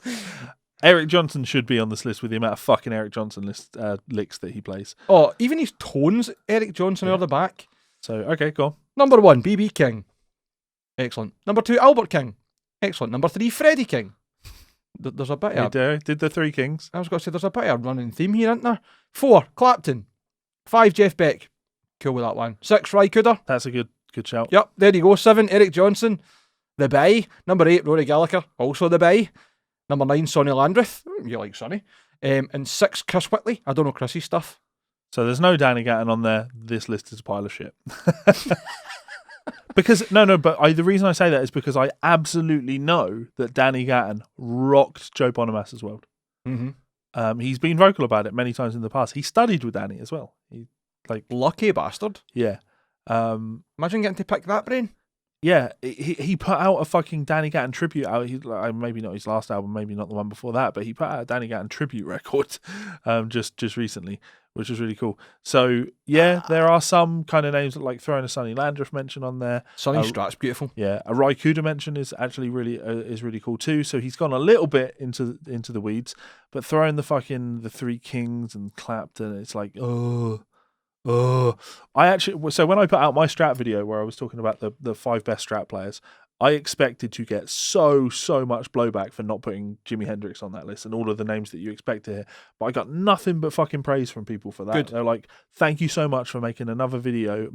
Eric Johnson should be on this list with the amount of fucking Eric Johnson licks that he plays. Oh, even his tones, Eric Johnson Yeah. are the back. So okay, go on. Number 1, BB King. Excellent. Number 2, Albert King. Excellent. Number 3, Freddie King. There's a bit of Did the Three Kings? I was going to say there's a bit of a running theme here, isn't there? 4, Clapton. 5, Jeff Beck. Cool with that one. 6, Ry Cooder. That's a good shout. Yep, there you go. 7, Eric Johnson. The Bay. Number 8, Rory Gallagher. Also the Bay. Number 9, Sonny Landreth. You like Sonny. And 6, Chris Whitley. I don't know Chrissy's stuff. So there's no Danny Gatton on there. This list is a pile of shit. Because but the reason I say that is because I absolutely know that Danny Gatton rocked Joe Bonamass's world. Mm-hmm. He's been vocal about it many times in the past. He studied with Danny as well. Lucky bastard. Yeah. Imagine getting to pick that brain. Yeah, he put out a fucking Danny Gatton tribute out. Maybe not his last album, maybe not the one before that, but he put out a Danny Gatton tribute record just recently, which was really cool. So yeah, there are some kind of names that like throwing a Sonny Landreth mention on there. Sonny Strat's beautiful. Yeah, a Ry Cooder mention is actually really cool too. So he's gone a little bit into the weeds, but throwing the Three Kings and Clapton, it's like so when I put out my Strat video where I was talking about the 5 best Strat players, I expected to get so much blowback for not putting Jimi Hendrix on that list and all of the names that you expect to hear, but I got nothing but fucking praise from people for that. Good. They're like, thank you so much for making a video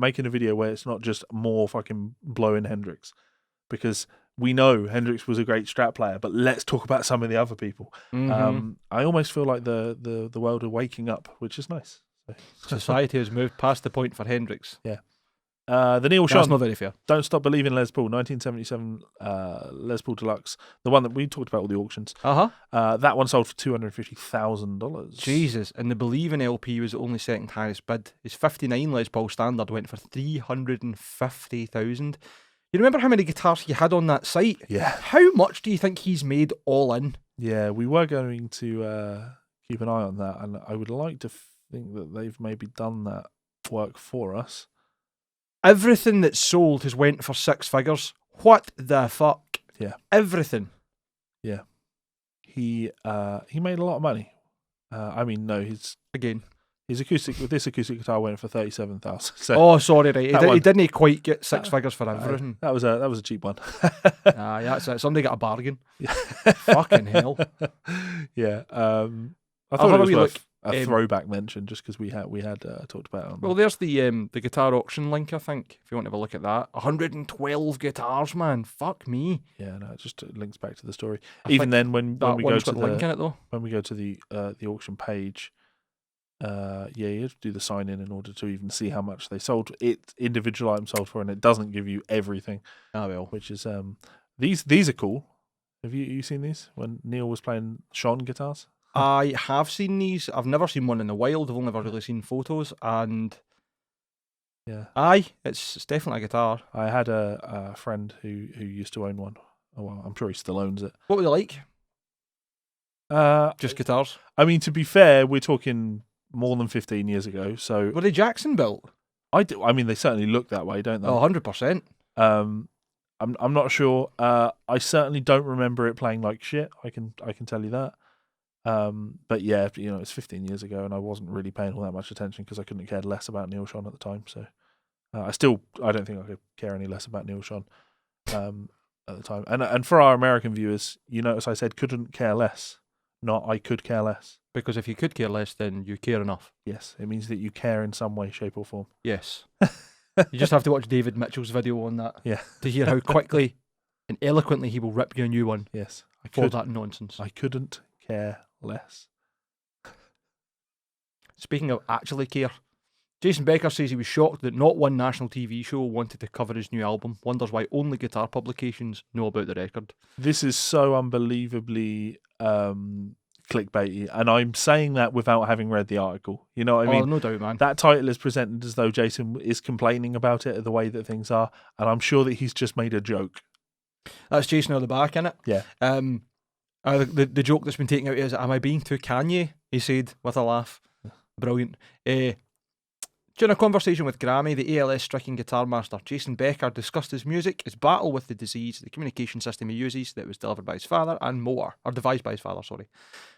where it's not just more fucking blowing Hendrix, because we know Hendrix was a great Strat player, but let's talk about some of the other people. Mm-hmm. I almost feel like the world are waking up, which is nice. Society has moved past the point for Hendrix. The Neil That's Schon, not very fair. Don't Stop Believing Les Paul, 1977 Les Paul Deluxe, the one that we talked about all the auctions. That one sold for $250,000. Jesus, and the Believin' LP was the only second highest bid. His 59 Les Paul Standard went for $350,000. You remember how many guitars he had on that site? Yeah. How much do you think he's made all in? Yeah, we were going to keep an eye on that, and I would like to think that they've maybe done that work for us. Everything that's sold has went for 6 figures. What the fuck? Yeah. Everything. He made a lot of money. His acoustic guitar went for $37,000. So Oh, sorry, right. that He one- didn't quite get 6 figures for everything. that was a cheap one. Yeah, that's it. Somebody got a bargain. Fucking hell. Yeah. I I'll thought have it a was wee worth look. a throwback mention just because we had talked about it. On Well, there's the guitar auction link, I think, if you want to have a look at that. 112 guitars, man. Fuck me. yeah, no, it just links back to the story. I Even think then, when That we go one's to got the link in it, though. when we go to the auction page, you have to do the sign in order to even see how much they sold. It individual item sold for, and it doesn't give you everything, Ah, well. which is these are cool. Have you seen these when Neil was playing Sean guitars? I have seen these. I've never seen one in the wild. I've only ever really seen photos. And Yeah, it's definitely a guitar. I had a friend who used to own one. Oh well, I'm sure he still owns it. What were they like? Just guitars. I mean, to be fair, we're talking more than 15 years ago. So Were they Jackson built? I mean, they certainly look that way, don't they? Oh, 100%. I'm not sure. I certainly don't remember it playing like shit. I can tell you that. But yeah, it's 15 years ago, and I wasn't really paying all that much attention because I couldn't have cared less about Neil Schon at the time. So I don't think I could care any less about Neil Schon at the time. And for our American viewers, you notice I said couldn't care less, not I could care less. Because if you could care less, then you care enough. Yes, it means that you care in some way, shape, or form. Yes. You just have to watch David Mitchell's video on that Yeah. to hear how quickly and eloquently he will rip you a new one Yes, for that nonsense. I couldn't care less. Speaking of actually care, Jason Becker says he was shocked that not one national TV show wanted to cover his new album. Wonders why only guitar publications know about the record. This is so unbelievably clickbaity, and I'm saying that without having read the article. You know what I mean? no doubt, man. That title is presented as though Jason is complaining about it, the way that things are, and I'm sure that he's just made a joke. That's Jason on the back, innit? Yeah. The joke that's been taken out is, am I being too Kanye? He said with a laugh. Brilliant. During a conversation with Grammy, the ALS striking guitar master Jason Becker discussed his music, his battle with the disease, the communication system he uses that was delivered by his father, and more, or devised by his father, sorry.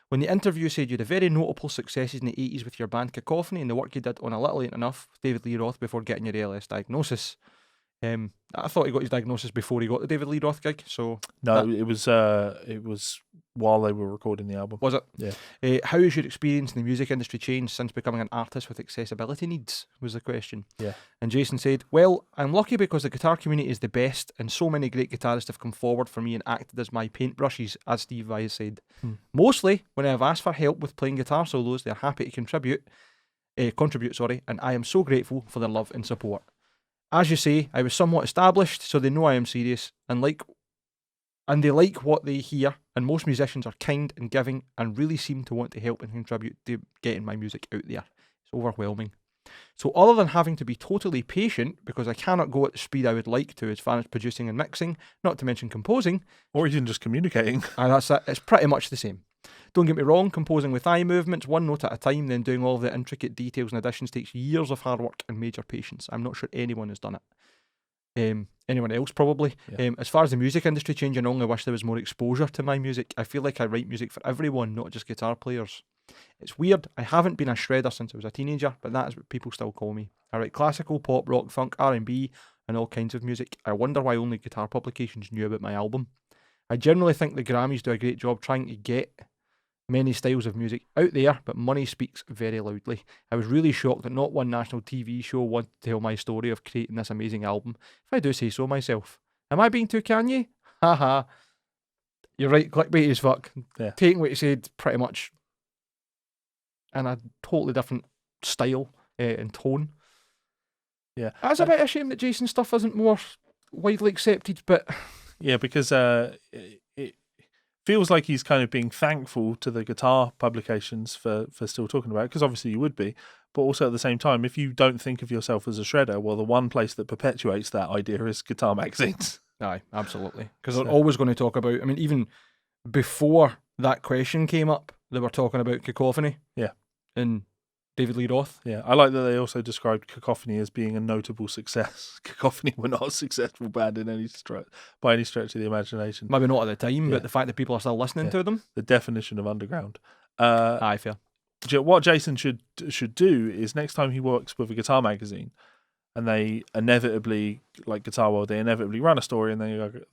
When the interview said you had a very notable successes in the 80s with your band Cacophony and the work you did on A Little Ain't Enough with David Lee Roth before getting your ALS diagnosis. I thought he got his diagnosis before he got the David Lee Roth gig, so... No, it was while they were recording the album. Was it? Yeah. How has your experience in the music industry changed since becoming an artist with accessibility needs, was the question. Yeah. And Jason said, well, I'm lucky because the guitar community is the best and so many great guitarists have come forward for me and acted as my paintbrushes, as Steve Vai has said. Mostly, when I have asked for help with playing guitar solos, they're happy to contribute, and I am so grateful for their love and support. As you say, I was somewhat established, so they know I am serious, and they like what they hear, and most musicians are kind and giving, and really seem to want to help and contribute to getting my music out there. It's overwhelming. So other than having to be totally patient, because I cannot go at the speed I would like to as far as producing and mixing, not to mention composing... Or even just communicating. And that's it. It's pretty much the same. Don't get me wrong, composing with eye movements, one note at a time, then doing all the intricate details and additions takes years of hard work and major patience. I'm not sure anyone has done it. Anyone else, probably. Yeah. As far as the music industry changing, I only wish there was more exposure to my music. I feel like I write music for everyone, not just guitar players. It's weird. I haven't been a shredder since I was a teenager, but that is what people still call me. I write classical, pop, rock, funk, R&B, and all kinds of music. I wonder why only guitar publications knew about my album. I generally think the Grammys do a great job trying to get many styles of music out there, but money speaks very loudly. I was really shocked that not one national TV show wanted to tell my story of creating this amazing album, if I do say so myself. Am I being too Kanye? Haha. You're right, clickbait as fuck. Yeah. Taking what you said pretty much in a totally different style and tone. Yeah. That's a bit of a shame that Jason's stuff isn't more widely accepted, but... Yeah, because it feels like he's kind of being thankful to the guitar publications for still talking about it, because obviously you would be, but also at the same time, if you don't think of yourself as a shredder, well, the one place that perpetuates that idea is guitar magazines. Aye, absolutely. Because they're always going to talk about, I mean, even before that question came up, they were talking about Cacophony. Yeah. And David Lee Roth. Yeah, I like that they also described Cacophony as being a notable success. Cacophony were not a successful band by any stretch of the imagination. Maybe not at the time, Yeah. but the fact that people are still listening to them. The definition of underground. Aye, fair. What Jason should do is next time he works with a guitar magazine, and they inevitably, like Guitar World, they inevitably run a story, and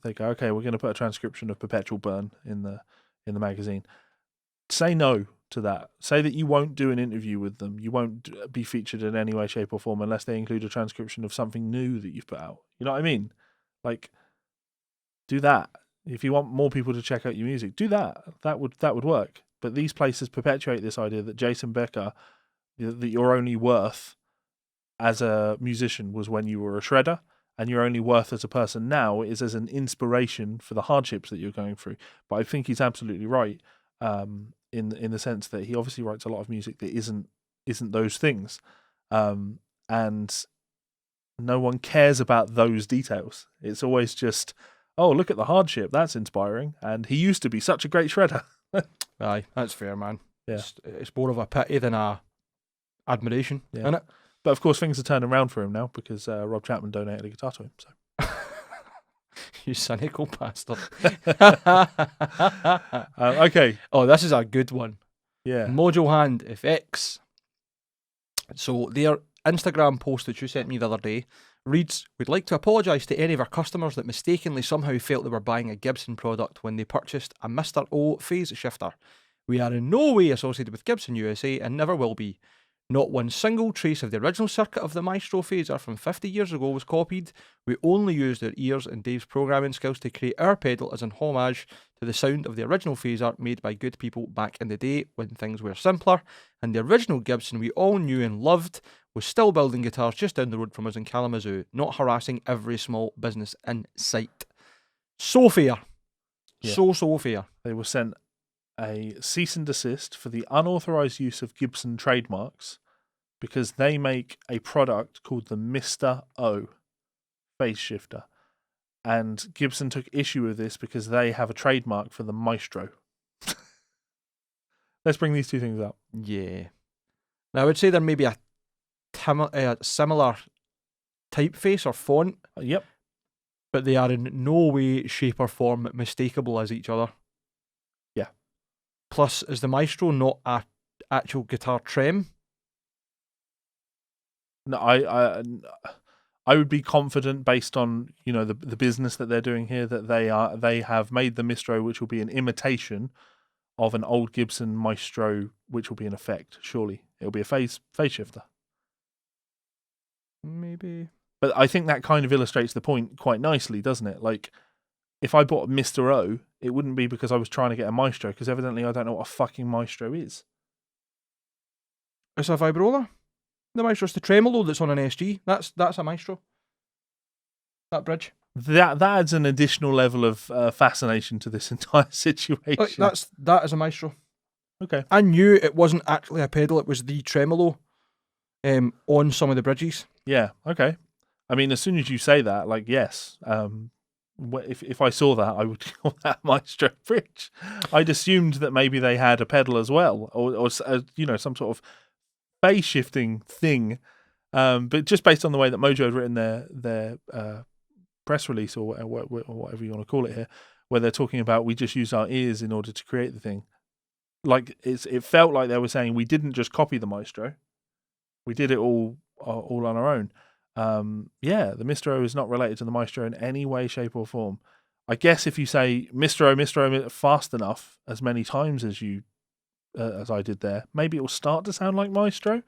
they go, okay, we're going to put a transcription of Perpetual Burn in the magazine. Say no to that. Say that you won't do an interview with them. You won't be featured in any way, shape, or form unless they include a transcription of something new that you've put out. You know what I mean? Like, do that. If you want more people to check out your music, do that. That would work. But these places perpetuate this idea that Jason Becker, that your only worth as a musician was when you were a shredder, and your only worth as a person now is as an inspiration for the hardships that you're going through. But I think he's absolutely right. In the sense that he obviously writes a lot of music that isn't those things, and no one cares about those details. It's always just, oh, look at the hardship, that's inspiring, and he used to be such a great shredder. Aye, that's fair, man. Yeah. It's more of a pity than a admiration, Yeah. isn't it? But of course, things are turning around for him now because Rob Chapman donated a guitar to him. So. You cynical bastard. Okay. Oh, this is a good one. Yeah. Mojo Hand FX. So their Instagram post that you sent me the other day reads, "We'd like to apologise to any of our customers that mistakenly somehow felt they were buying a Gibson product when they purchased a Mr. O phase shifter. We are in no way associated with Gibson USA and never will be. Not one single trace of the original circuit of the Maestro phaser from 50 years ago was copied. We only used our ears and Dave's programming skills to create our pedal as an homage to the sound of the original phaser made by good people back in the day when things were simpler, and the original Gibson we all knew and loved was still building guitars just down the road from us in Kalamazoo, not harassing every small business in sight." So fair. Yeah. So fair. They were sent a cease and desist for the unauthorized use of Gibson trademarks because they make a product called the Mr. O phase shifter. And Gibson took issue with this because they have a trademark for the Maestro. Let's bring these two things up. Yeah. Now, I would say there may be a similar typeface or font, Yep. but they are in no way, shape, or form mistakable as each other. Yeah. Plus, is the Maestro not a actual guitar trem? No, I would be confident based on the business that they're doing here that they have made the Mistro, which will be an imitation of an old Gibson Maestro, which will be in effect. Surely it'll be a phase shifter. Maybe. But I think that kind of illustrates the point quite nicely, doesn't it? Like, if I bought a Mr. O, it wouldn't be because I was trying to get a Maestro, because evidently I don't know what a fucking Maestro is. It's a vibrola. The Maestro's the tremolo that's on an SG. That's a Maestro. That bridge. That adds an additional level of fascination to this entire situation. Like, that is a Maestro. Okay. I knew it wasn't actually a pedal, it was the tremolo on some of the bridges. Yeah, okay. I mean, as soon as you say that, like, yes. If I saw that, I would call that Maestro bridge. I'd assumed that maybe they had a pedal as well, or some sort of phase shifting thing. But just based on the way that Mojo had written their press release or whatever you want to call it here, where they're talking about we just used our ears in order to create the thing. Like it felt like they were saying we didn't just copy the Maestro, we did it all on our own. The Mr. O is not related to the Maestro in any way, shape, or form. I guess if you say Mr. O fast enough as many times as as I did there, maybe it will start to sound like Maestro,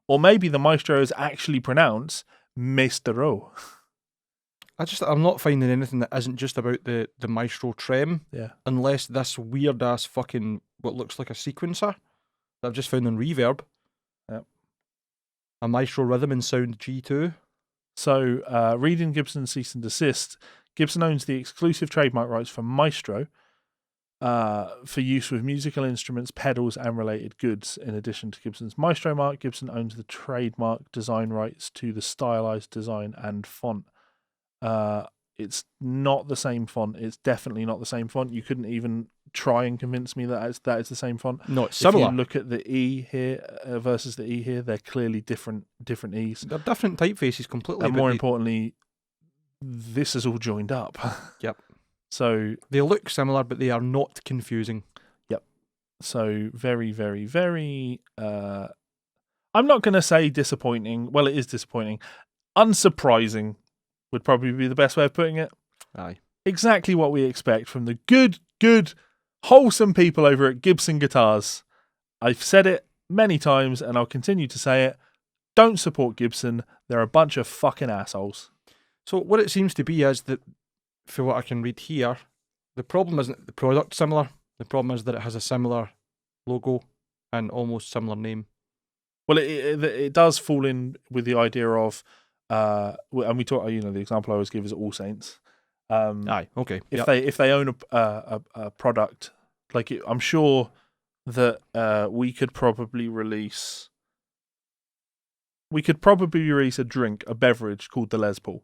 or maybe the Maestro is actually pronounced Mr. O. I'm not finding anything that isn't just about the Maestro trem. Yeah. Unless this weird ass fucking what looks like a sequencer that I've just found on Reverb. Yep. A Maestro rhythm and sound G2. So, reading Gibson's cease and desist, Gibson owns the exclusive trademark rights for Maestro for use with musical instruments, pedals, and related goods. In addition to Gibson's Maestro mark, Gibson owns the trademark design rights to the stylized design and font. It's not the same font. It's definitely not the same font. You couldn't even try and convince me that is the same font. No, it's similar. If you look at the E here versus the E here, they're clearly different E's. They're different typefaces completely. And more importantly, this is all joined up. Yep. So they look similar, but they are not confusing. Yep. So very, very, very. I'm not going to say disappointing. Well, it is disappointing. Unsurprising would probably be the best way of putting it. Aye. Exactly what we expect from the good, wholesome people over at Gibson Guitars. I've said it many times and I'll continue to say it. Don't support Gibson. They're a bunch of fucking assholes. So what it seems to be is that, for what I can read here, the problem isn't the product similar. The problem is that it has a similar logo and almost similar name. Well, it does fall in with the idea of, and we talk. The example I always give is All Saints. Aye, okay. If they own a product, like I'm sure that we could probably release a drink, a beverage called the Les Paul.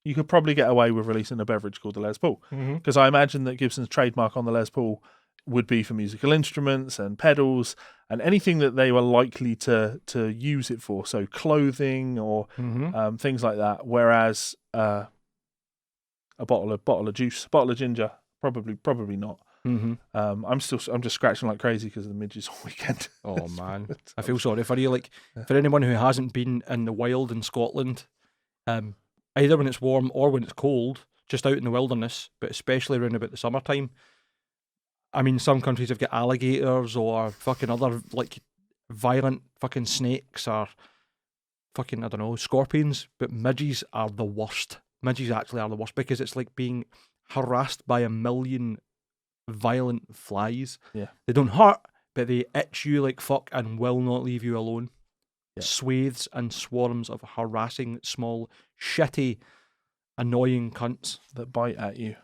You could probably get away with releasing a beverage called the Les Paul, because I imagine that Gibson's trademark on the Les Paul would be for musical instruments and pedals and anything that they were likely to use it for, so clothing or things like that. Whereas a bottle of juice, a bottle of ginger, probably not. I'm just scratching like crazy because of the midges all weekend. Oh man, I feel sorry for you. Like, for anyone who hasn't been in the wild in Scotland, either when it's warm or when it's cold, just out in the wilderness, but especially around about the summertime. I mean, some countries have got alligators or fucking other, like, violent fucking snakes or fucking, I don't know, scorpions, but midges are the worst. Midges actually are the worst because it's like being harassed by a million violent flies. Yeah. They don't hurt, but they itch you like fuck and will not leave you alone. Yeah. Swathes and swarms of harassing, small, shitty, annoying cunts that bite at you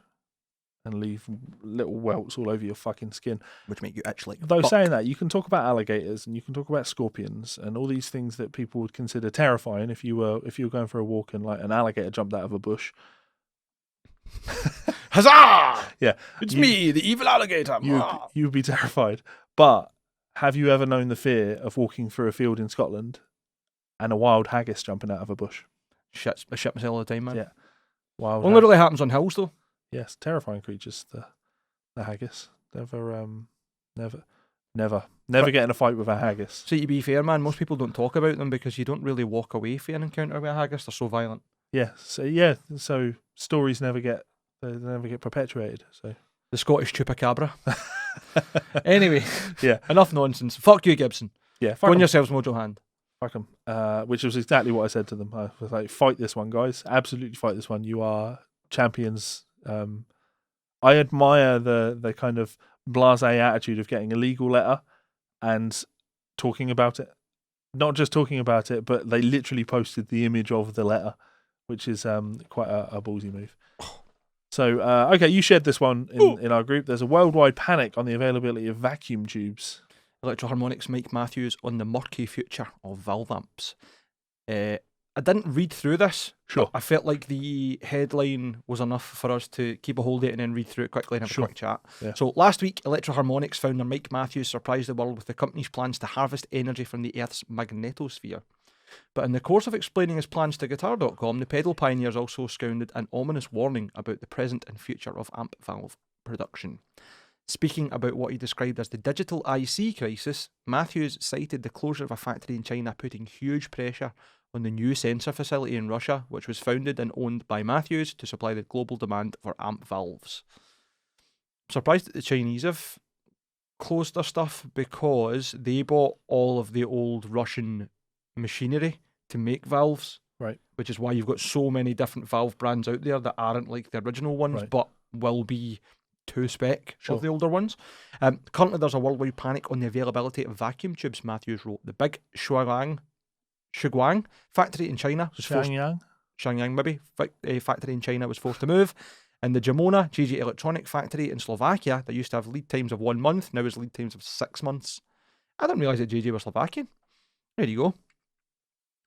and leave little welts all over your fucking skin. Which make you itch like Though fuck. saying that, you can talk about alligators and you can talk about scorpions and all these things that people would consider terrifying if you were going for a walk and like an alligator jumped out of a bush. Huzzah! Yeah, It's You- me, the evil alligator. you would be terrified. But have you ever known the fear of walking through a field in Scotland and a wild haggis jumping out of a bush? I shit myself all the time, man. Yeah. Wild Only really happens on hills, though. Yes, terrifying creatures. The haggis. Never get in a fight with a haggis. See, to be fair, man, most people don't talk about them because you don't really walk away from an encounter with a haggis. They're so violent. Yeah. So stories never get perpetuated. So The Scottish chupacabra. Anyway, Yeah. enough nonsense. Fuck you, Gibson. yeah, Go fuck on 'em. yourselves, Mojo Hand. Fuck 'em. Which was exactly what I said to them. I was like, fight this one, guys. Absolutely fight this one. You are champions. I admire the kind of blasé attitude of getting a legal letter and talking about it. Not just talking about it, but they literally posted the image of the letter, which is quite a ballsy move. So, okay, you shared this one in our group. There's a worldwide panic on the availability of vacuum tubes. Electro-Harmonix Mike Matthews on the murky future of valve amps. I didn't read through this. Sure. But I felt like the headline was enough for us to keep a hold of it and then read through it quickly and have Sure. a quick chat. Yeah. So last week, Electro-Harmonix founder Mike Matthews surprised the world with the company's plans to harvest energy from the Earth's magnetosphere. But in the course of explaining his plans to Guitar.com, the pedal pioneers also sounded an ominous warning about the present and future of amp valve production. Speaking about what he described as the digital IC crisis, Matthews cited the closure of a factory in China putting huge pressure on the new sensor facility in Russia, which was founded and owned by Matthews to supply the global demand for amp valves. I'm surprised that the Chinese have closed their stuff because they bought all of the old Russian machinery to make valves. Right. Which is why you've got so many different valve brands out there that aren't like the original ones, Right. but will be to spec Sure. of the older ones. Currently, there's a worldwide panic on the availability of vacuum tubes, Matthews wrote. The big Shuguang factory in China was forced... Shangyang? Shenyang, maybe, factory in China was forced to move. And the Jamona GG Electronic factory in Slovakia that used to have lead times of 1 month now has lead times of 6 months. I didn't realise that GG were Slovakian. There you go.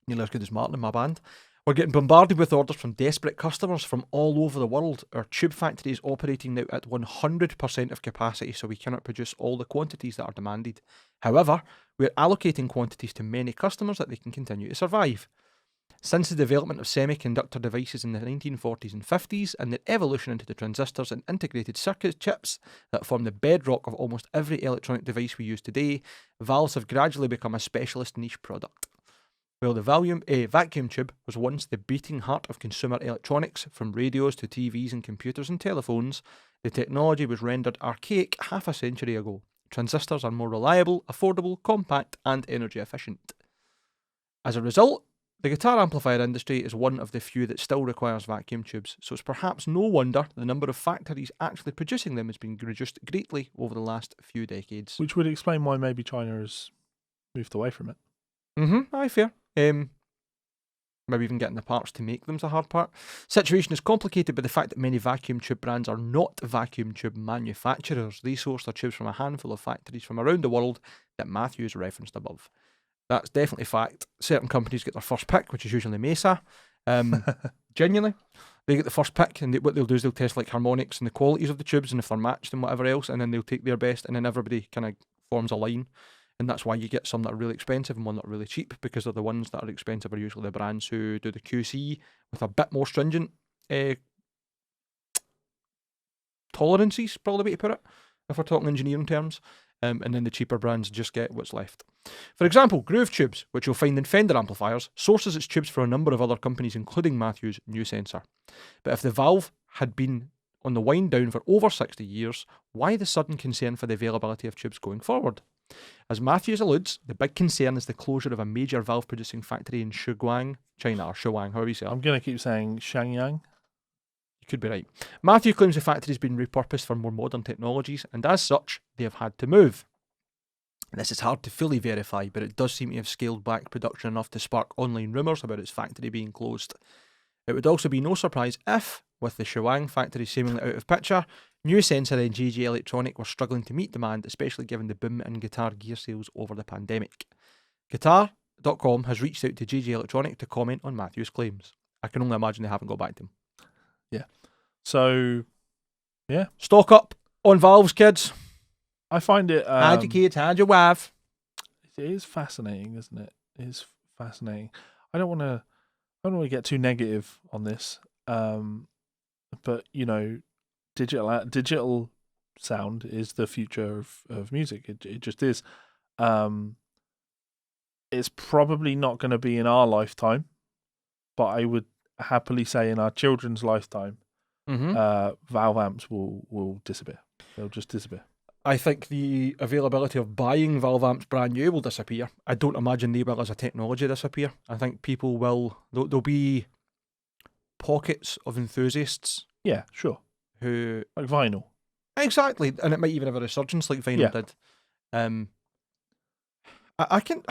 Nearly as good as Martin in my band. We're getting bombarded with orders from desperate customers from all over the world. Our tube factory is operating now at 100% of capacity, so we cannot produce all the quantities that are demanded. However, we're allocating quantities to many customers that they can continue to survive. Since the development of semiconductor devices in the 1940s and 50s and their evolution into the transistors and integrated circuit chips that form the bedrock of almost every electronic device we use today, valves have gradually become a specialist niche product. While the vacuum tube was once the beating heart of consumer electronics, from radios to TVs and computers and telephones, the technology was rendered archaic half a century ago. Transistors are more reliable, affordable, compact, and energy efficient. As a result, the guitar amplifier industry is one of the few that still requires vacuum tubes, so it's perhaps no wonder the number of factories actually producing them has been reduced greatly over the last few decades. Which would explain why maybe China has moved away from it. Aye, fair. Maybe even getting the parts to make them's a hard part. Situation is complicated by the fact that many vacuum tube brands are not vacuum tube manufacturers. They source their tubes from a handful of factories from around the world that Matthews referenced above. That's definitely fact. Certain companies get their first pick, which is usually Mesa. Genuinely, they get the first pick, and what they'll do is they'll test like harmonics and the qualities of the tubes, and if they're matched and whatever else, and then they'll take their best, and then everybody kind of forms a line. And that's why you get some that are really expensive and one that are really cheap, because they're the ones that are expensive are usually the brands who do the QC with a bit more stringent tolerances, probably the way to put it, if we're talking engineering terms. And then the cheaper brands just get what's left. For example, Groove Tubes, which you'll find in Fender amplifiers, sources its tubes from a number of other companies, including Matthews' new sensor. But if the valve had been on the wind down for over 60 years, why the sudden concern for the availability of tubes going forward? As Matthews alludes, the big concern is the closure of a major valve-producing factory in Shuguang, China, or Shuang, however you say it. I'm going to keep saying Shangyang. You could be right. Matthew claims the factory has been repurposed for more modern technologies, and as such, they have had to move. This is hard to fully verify, but it does seem to have scaled back production enough to spark online rumours about its factory being closed. It would also be no surprise if, with the Shuang factory seemingly out of picture, New Sensory and GG Electronic were struggling to meet demand, especially given the boom in guitar gear sales over the pandemic. Guitar.com has reached out to GG Electronic to comment on Matthew's claims. I can only imagine they haven't got back to him. So, Stock up on valves, kids. I find it. Had your kids, had your wife. It is fascinating, isn't it? It is fascinating. I don't want to get too negative on this, but you know, digital sound is the future of music. It just is. It's probably not going to be in our lifetime, but I would happily say in our children's lifetime, valve amps will disappear. They'll just disappear. I think the availability of buying valve amps brand new will disappear. I don't imagine they will as a technology disappear. I think people will. There'll be pockets of enthusiasts Yeah, sure. who Like vinyl. exactly, and it might even have a resurgence like vinyl Yeah. did. I can.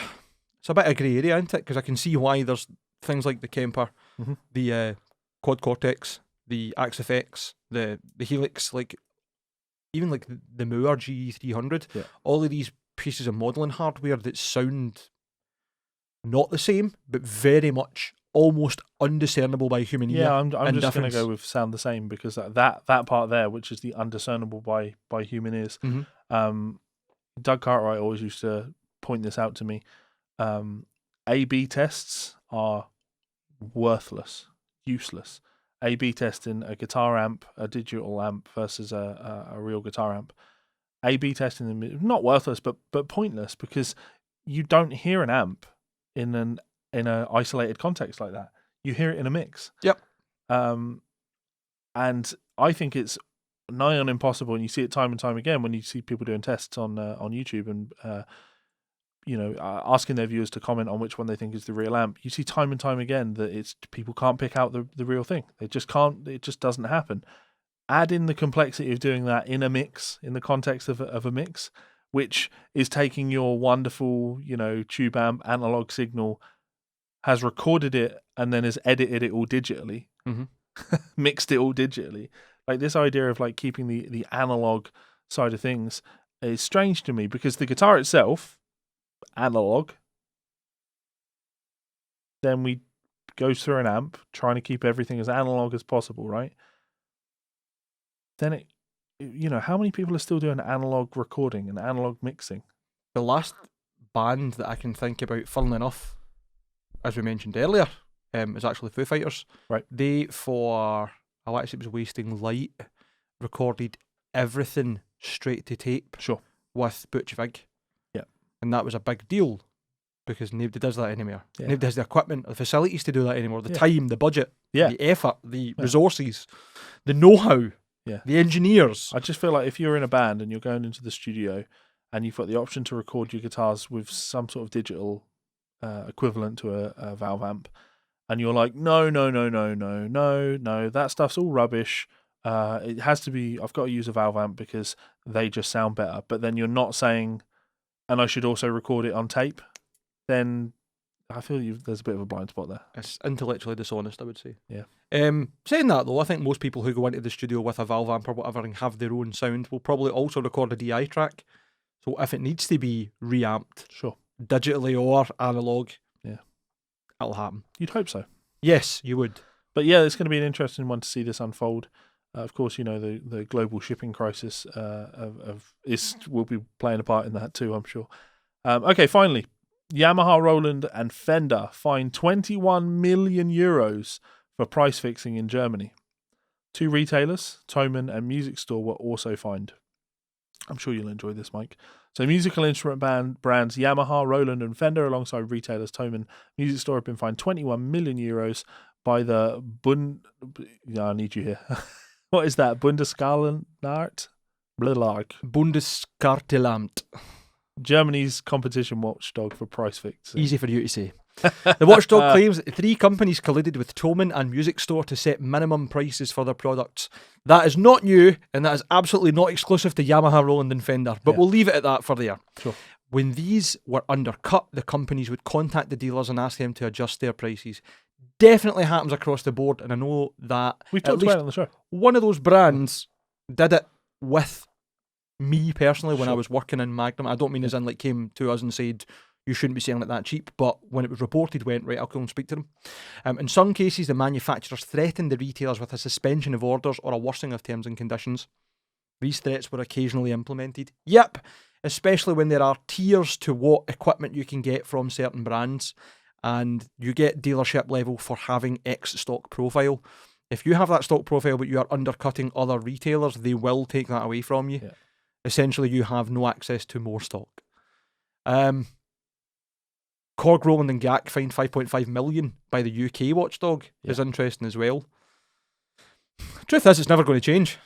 It's a bit of grey area, isn't it? Because I can see why there's things like the Kemper, Mhm. the Quad Cortex, the Axe FX, the Helix, like even like the Moore GE300. Yeah. All of these pieces of modelling hardware that sound not the same, but very much almost undiscernible by human ear. Yeah, I'm just going to indifference. go with sound the same because that part there, which is the undiscernible by human ears. Mhm. Doug Cartwright always used to point this out to me. A/B tests are worthless, useless. A/B testing a guitar amp, a digital amp versus a real guitar amp. A/B testing them is not worthless, but pointless because you don't hear an amp in an isolated context like that. You hear it in a mix. Yep. And I think it's nigh on impossible, and you see it time and time again when you see people doing tests on YouTube and asking their viewers to comment on which one they think is the real amp. You see time and time again that it's people can't pick out the real thing. They just can't. It just doesn't happen. Add in the complexity of doing that in a mix, in the context of a mix, which is taking your wonderful, tube amp analog signal, has recorded it and then has edited it all digitally, Mhm. mixed it all digitally. Like this idea of like keeping the analog side of things is strange to me because the guitar itself, analog, then we goes through an amp trying to keep everything as analog as possible, right? Then how many people are still doing analog recording and analog mixing? The last band that I can think about, funnily enough, as we mentioned earlier, is actually Foo Fighters. Right. They, for I actually was Wasting Light, recorded everything straight to tape Sure. with Butch Vig. Yeah. And that was a big deal because nobody does that anymore. Yeah. Nobody has the equipment, the facilities to do that anymore, the Yeah. time, the budget, Yeah. the effort, the Yeah. resources, the know-how, Yeah. the engineers. I just feel like if you're in a band and you're going into the studio and you've got the option to record your guitars with some sort of digital equivalent to a valve amp, and you're like, no, that stuff's all rubbish. It has to be, I've got to use a valve amp because they just sound better. But then you're not saying, and I should also record it on tape, then I feel there's a bit of a blind spot there. It's intellectually dishonest, I would say. Yeah. Saying that though, I think most people who go into the studio with a valve amp or whatever and have their own sound will probably also record a DI track. So if it needs to be reamped Sure. digitally or analog, Yeah. it'll happen. You'd hope so. Yes, you would. But yeah, it's going to be an interesting one to see this unfold. Of course, the global shipping crisis will be playing a part in that too, I'm sure. Okay, finally, Yamaha, Roland, and Fender fined 21 million euros for price fixing in Germany. 2 retailers, Thomann and Music Store, were also fined. I'm sure you'll enjoy this, Mike. So musical instrument brands Yamaha, Roland, and Fender, alongside retailers Thomann, Music Store, have been fined 21 million euros by the Yeah, I need you here. What is that? Bundeskartellamt? Bundeskartellamt. Germany's competition watchdog for price fixing. Easy for you to say. The watchdog claims that 3 companies colluded with Thomann and Music Store to set minimum prices for their products. That is not new, and that is absolutely not exclusive to Yamaha, Roland, and Fender. But Yeah. we'll leave it at that for there. Sure. When these were undercut, the companies would contact the dealers and ask them to adjust their prices. Definitely happens across the board, and I know that We've at talked least about it on the show. one of those brands did it with me personally when I Sure. was working in Magnum. I don't mean as in like came to us and said you shouldn't be selling it that cheap, but when it was reported, went right, I'll go and speak to them. In some cases, the manufacturers threatened the retailers with a suspension of orders or a worsening of terms and conditions. These threats were occasionally implemented. Yep, especially when there are tiers to what equipment you can get from certain brands, and you get dealership level for having X stock profile. If you have that stock profile but you are undercutting other retailers, they will take that away from you. Yeah. Essentially, you have no access to more stock. Korg, Roland and Gak fined 5.5 million by the UK watchdog is interesting as well. Truth is, it's never going to change.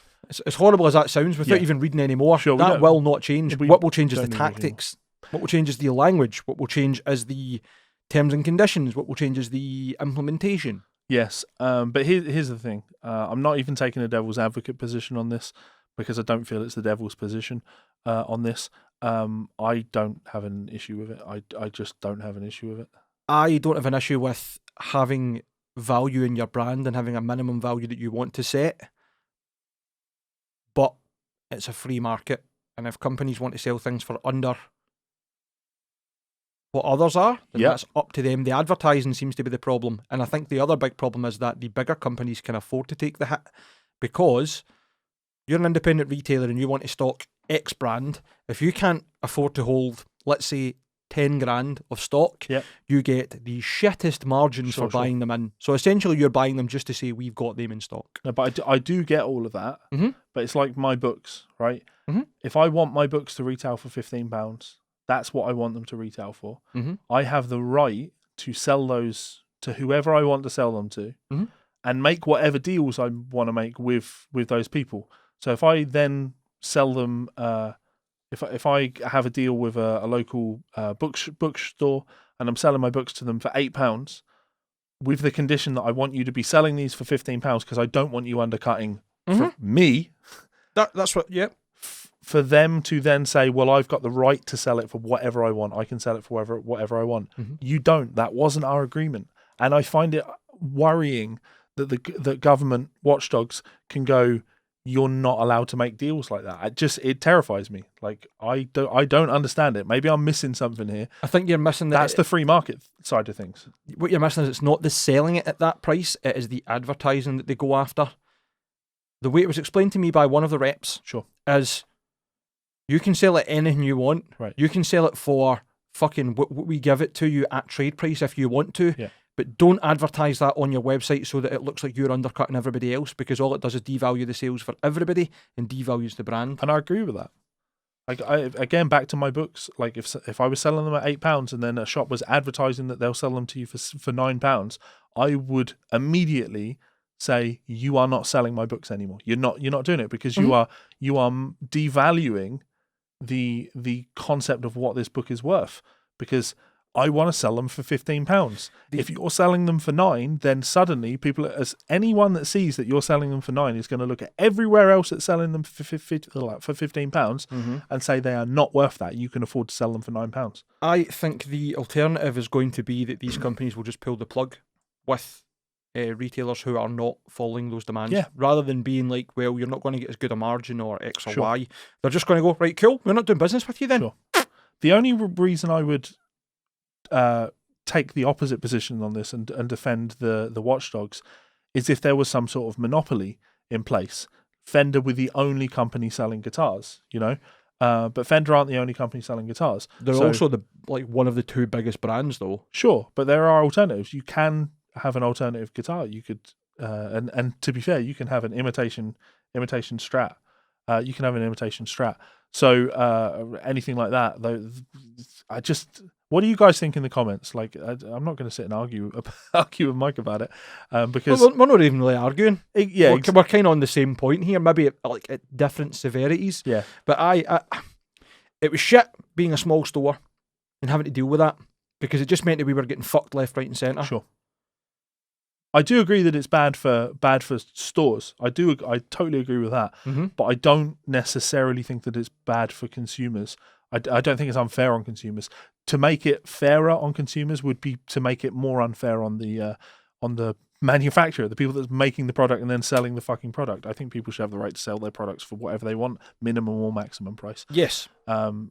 As horrible as that sounds, without Yeah. even reading any more, Sure, we that don't- will not change. we What will change is the don't need anything more. tactics. What will change is the language. What will change is the terms and conditions. What will change is the implementation. Yes, but here's the thing. I'm not even taking a devil's advocate position on this because I don't feel it's the devil's position on this. I don't have an issue with it. I just don't have an issue with it. I don't have an issue with having value in your brand and having a minimum value that you want to set, but it's a free market, and if companies want to sell things for under what others are, then Yep. that's up to them. The advertising seems to be the problem, and I think the other big problem is that the bigger companies can afford to take the hit because you're an independent retailer and you want to stock X brand. If you can't afford to hold, let's say, 10 grand of stock, Yep. you get the shittest margins Sure, for buying them in. So essentially you're buying them just to say we've got them in stock. No, but I do get all of that. Mhm. But it's like my books, right? Mhm. If I want my books to retail for £15, that's what I want them to retail for. Mhm. I have the right to sell those to whoever I want to sell them to, Mhm. and make whatever deals I want to make with those people. So if I then sell them, if I have a deal with a local bookstore and I'm selling my books to them for £8, with the condition that I want you to be selling these for £15 because I don't want you undercutting for me, That's what, yeah. for them to then say, well, I've got the right to sell it for whatever I want. I can sell it for whatever I want. Mhm. You don't. That wasn't our agreement. And I find it worrying that that government watchdogs can go, you're not allowed to make deals like that. It terrifies me. Like, I don't understand it. Maybe I'm missing something here. I think you're missing That's the free market side of things. what you're missing is it's not the selling it at that price, it is the advertising that they go after. The way it was explained to me by one of the reps Sure. is you can sell it anything you want. Right. You can sell it for fucking what we give it to you at trade price if you want to. Yeah. But don't advertise that on your website so that it looks like you're undercutting everybody else, because all it does is devalue the sales for everybody and devalues the brand. And I agree with that. Like, again, back to my books. Like, if I was selling them at £8 and then a shop was advertising that they'll sell them to you for £9, I would immediately say, you are not selling my books anymore. You're not doing it because you are devaluing the concept of what this book is worth, because I want to sell them for £15. If you're selling them for £9, then suddenly anyone that sees that you're selling them for £9 is going to look at everywhere else that's selling them for £15 and say they are not worth that. You can afford to sell them for £9. I think the alternative is going to be that these companies will just pull the plug with retailers who are not following those demands. Yeah. Rather than being like, well, you're not going to get as good a margin or X or Sure. Y. They're just going to go, right, cool, we're not doing business with you then. Sure. The only reason I would take the opposite position on this and defend the watchdogs is if there was some sort of monopoly in place. Fender were the only company selling guitars, but Fender aren't the only company selling guitars. They're So- also one of the two biggest brands, though. Sure, but there are alternatives. You can have an alternative guitar. You could, and to be fair, you can have an imitation Strat. You can have an imitation Strat. So anything like that, though, what do you guys think in the comments? Like, I'm not going to sit and argue with Mike about it, because We're not even really arguing. yeah, We're kind of on the same point here, maybe at different severities. yeah, But it was shit being a small store and having to deal with that, because it just meant that we were getting fucked left, right, and centre. sure. I do agree that it's bad for stores. I totally agree with that. Mm-hmm. But I don't necessarily think that it's bad for consumers. I don't think it's unfair on consumers. To make it fairer on consumers would be to make it more unfair on the on the manufacturer, the people that's making the product and then selling the fucking product. I think people should have the right to sell their products for whatever they want, minimum or maximum price. Yes.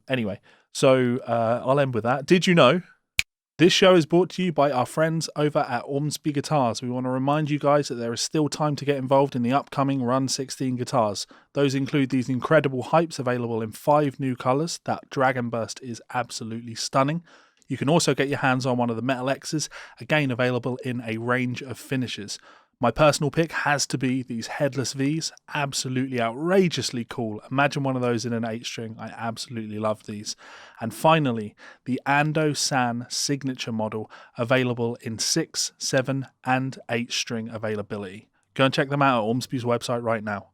Anyway, so I'll end with that. Did you know this show is brought to you by our friends over at Ormsby Guitars? We want to remind you guys that there is still time to get involved in the upcoming Run 16 guitars. Those include these incredible Hypes available in 5 new colours. That Dragon Burst is absolutely stunning. You can also get your hands on one of the Metal X's, again available in a range of finishes. My personal pick has to be these Headless V's, absolutely outrageously cool. Imagine one of those in an 8-string, I absolutely love these. And finally, the Ando San signature model, available in 6, 7 and 8-string availability. Go and check them out at Ormsby's website right now.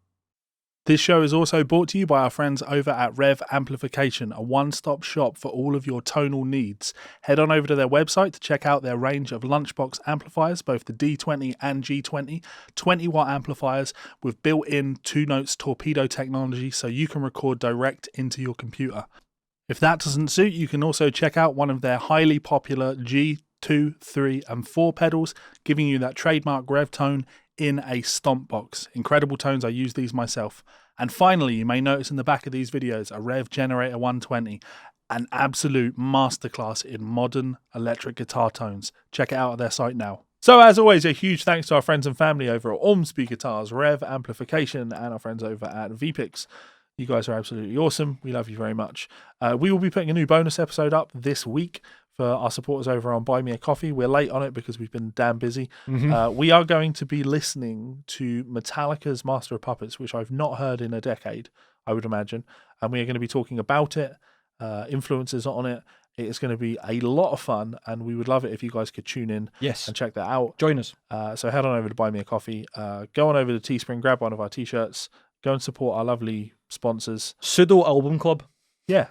This show is also brought to you by our friends over at Rev Amplification, a one-stop shop for all of your tonal needs. Head on over to their website to check out their range of lunchbox amplifiers, both the D20 and G20, 20-watt amplifiers with built-in 2-notes torpedo technology so you can record direct into your computer. If that doesn't suit, you can also check out one of their highly popular G2, 3 and 4 pedals, giving you that trademark Rev tone in a stomp box. Incredible tones, I use these myself. And finally, you may notice in the back of these videos a Rev Generator 120, an absolute masterclass in modern electric guitar tones. Check it out at their site now. So as always, a huge thanks to our friends and family over at Ormsby Guitars, Rev Amplification, and our friends over at VPix. You guys are absolutely awesome. We love you very much. We will be putting a new bonus episode up this week for our supporters over on Buy Me a Coffee. We're late on it because we've been damn busy. We are going to be listening to Metallica's Master of Puppets, which I've not heard in a decade, I would imagine. And we are going to be talking about it, influences on it. It is going to be a lot of fun, and we would love it if you guys could tune in and check that out. Join us. So head on over to Buy Me a Coffee. Go on over to Teespring, grab one of our t-shirts. Go and support our lovely sponsors. Pseudo Album Club. Yeah.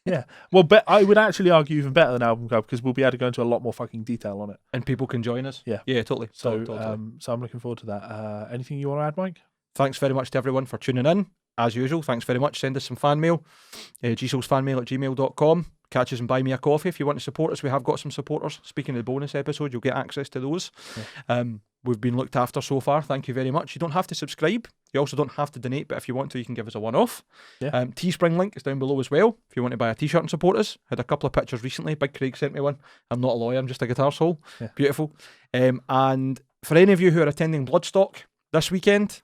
Yeah. Well, I would actually argue even better than Album Club because we'll be able to go into a lot more fucking detail on it. And people can join us. Yeah. Yeah, totally. So, totally. So I'm looking forward to that. Anything you want to add, Mike? Thanks very much to everyone for tuning in. As usual, thanks very much. Send us some fan mail. gsoulsfanmail@gmail.com. Catch us and buy me a coffee if you want to support us. We have got some supporters. Speaking of the bonus episode, you'll get access to those. Yeah. We've been looked after so far. Thank you very much. You don't have to subscribe. You also don't have to donate, but if you want to, you can give us a one-off. Yeah. Teespring link is down below as well. If you want to buy a t-shirt and support us. Had a couple of pictures recently. Big Craig sent me one. I'm not a lawyer. I'm just a guitar soul. Yeah. Beautiful. And for any of you who are attending Bloodstock this weekend,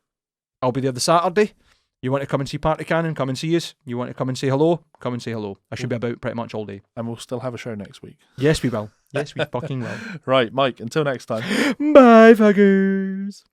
I'll be there the Saturday. You want to come and see Party Cannon, come and see us. You want to come and say hello, come and say hello. I should be about pretty much all day. And we'll still have a show next week. Yes, we will. Yes, we fucking will. Right, Mike, until next time. Bye, fuckers.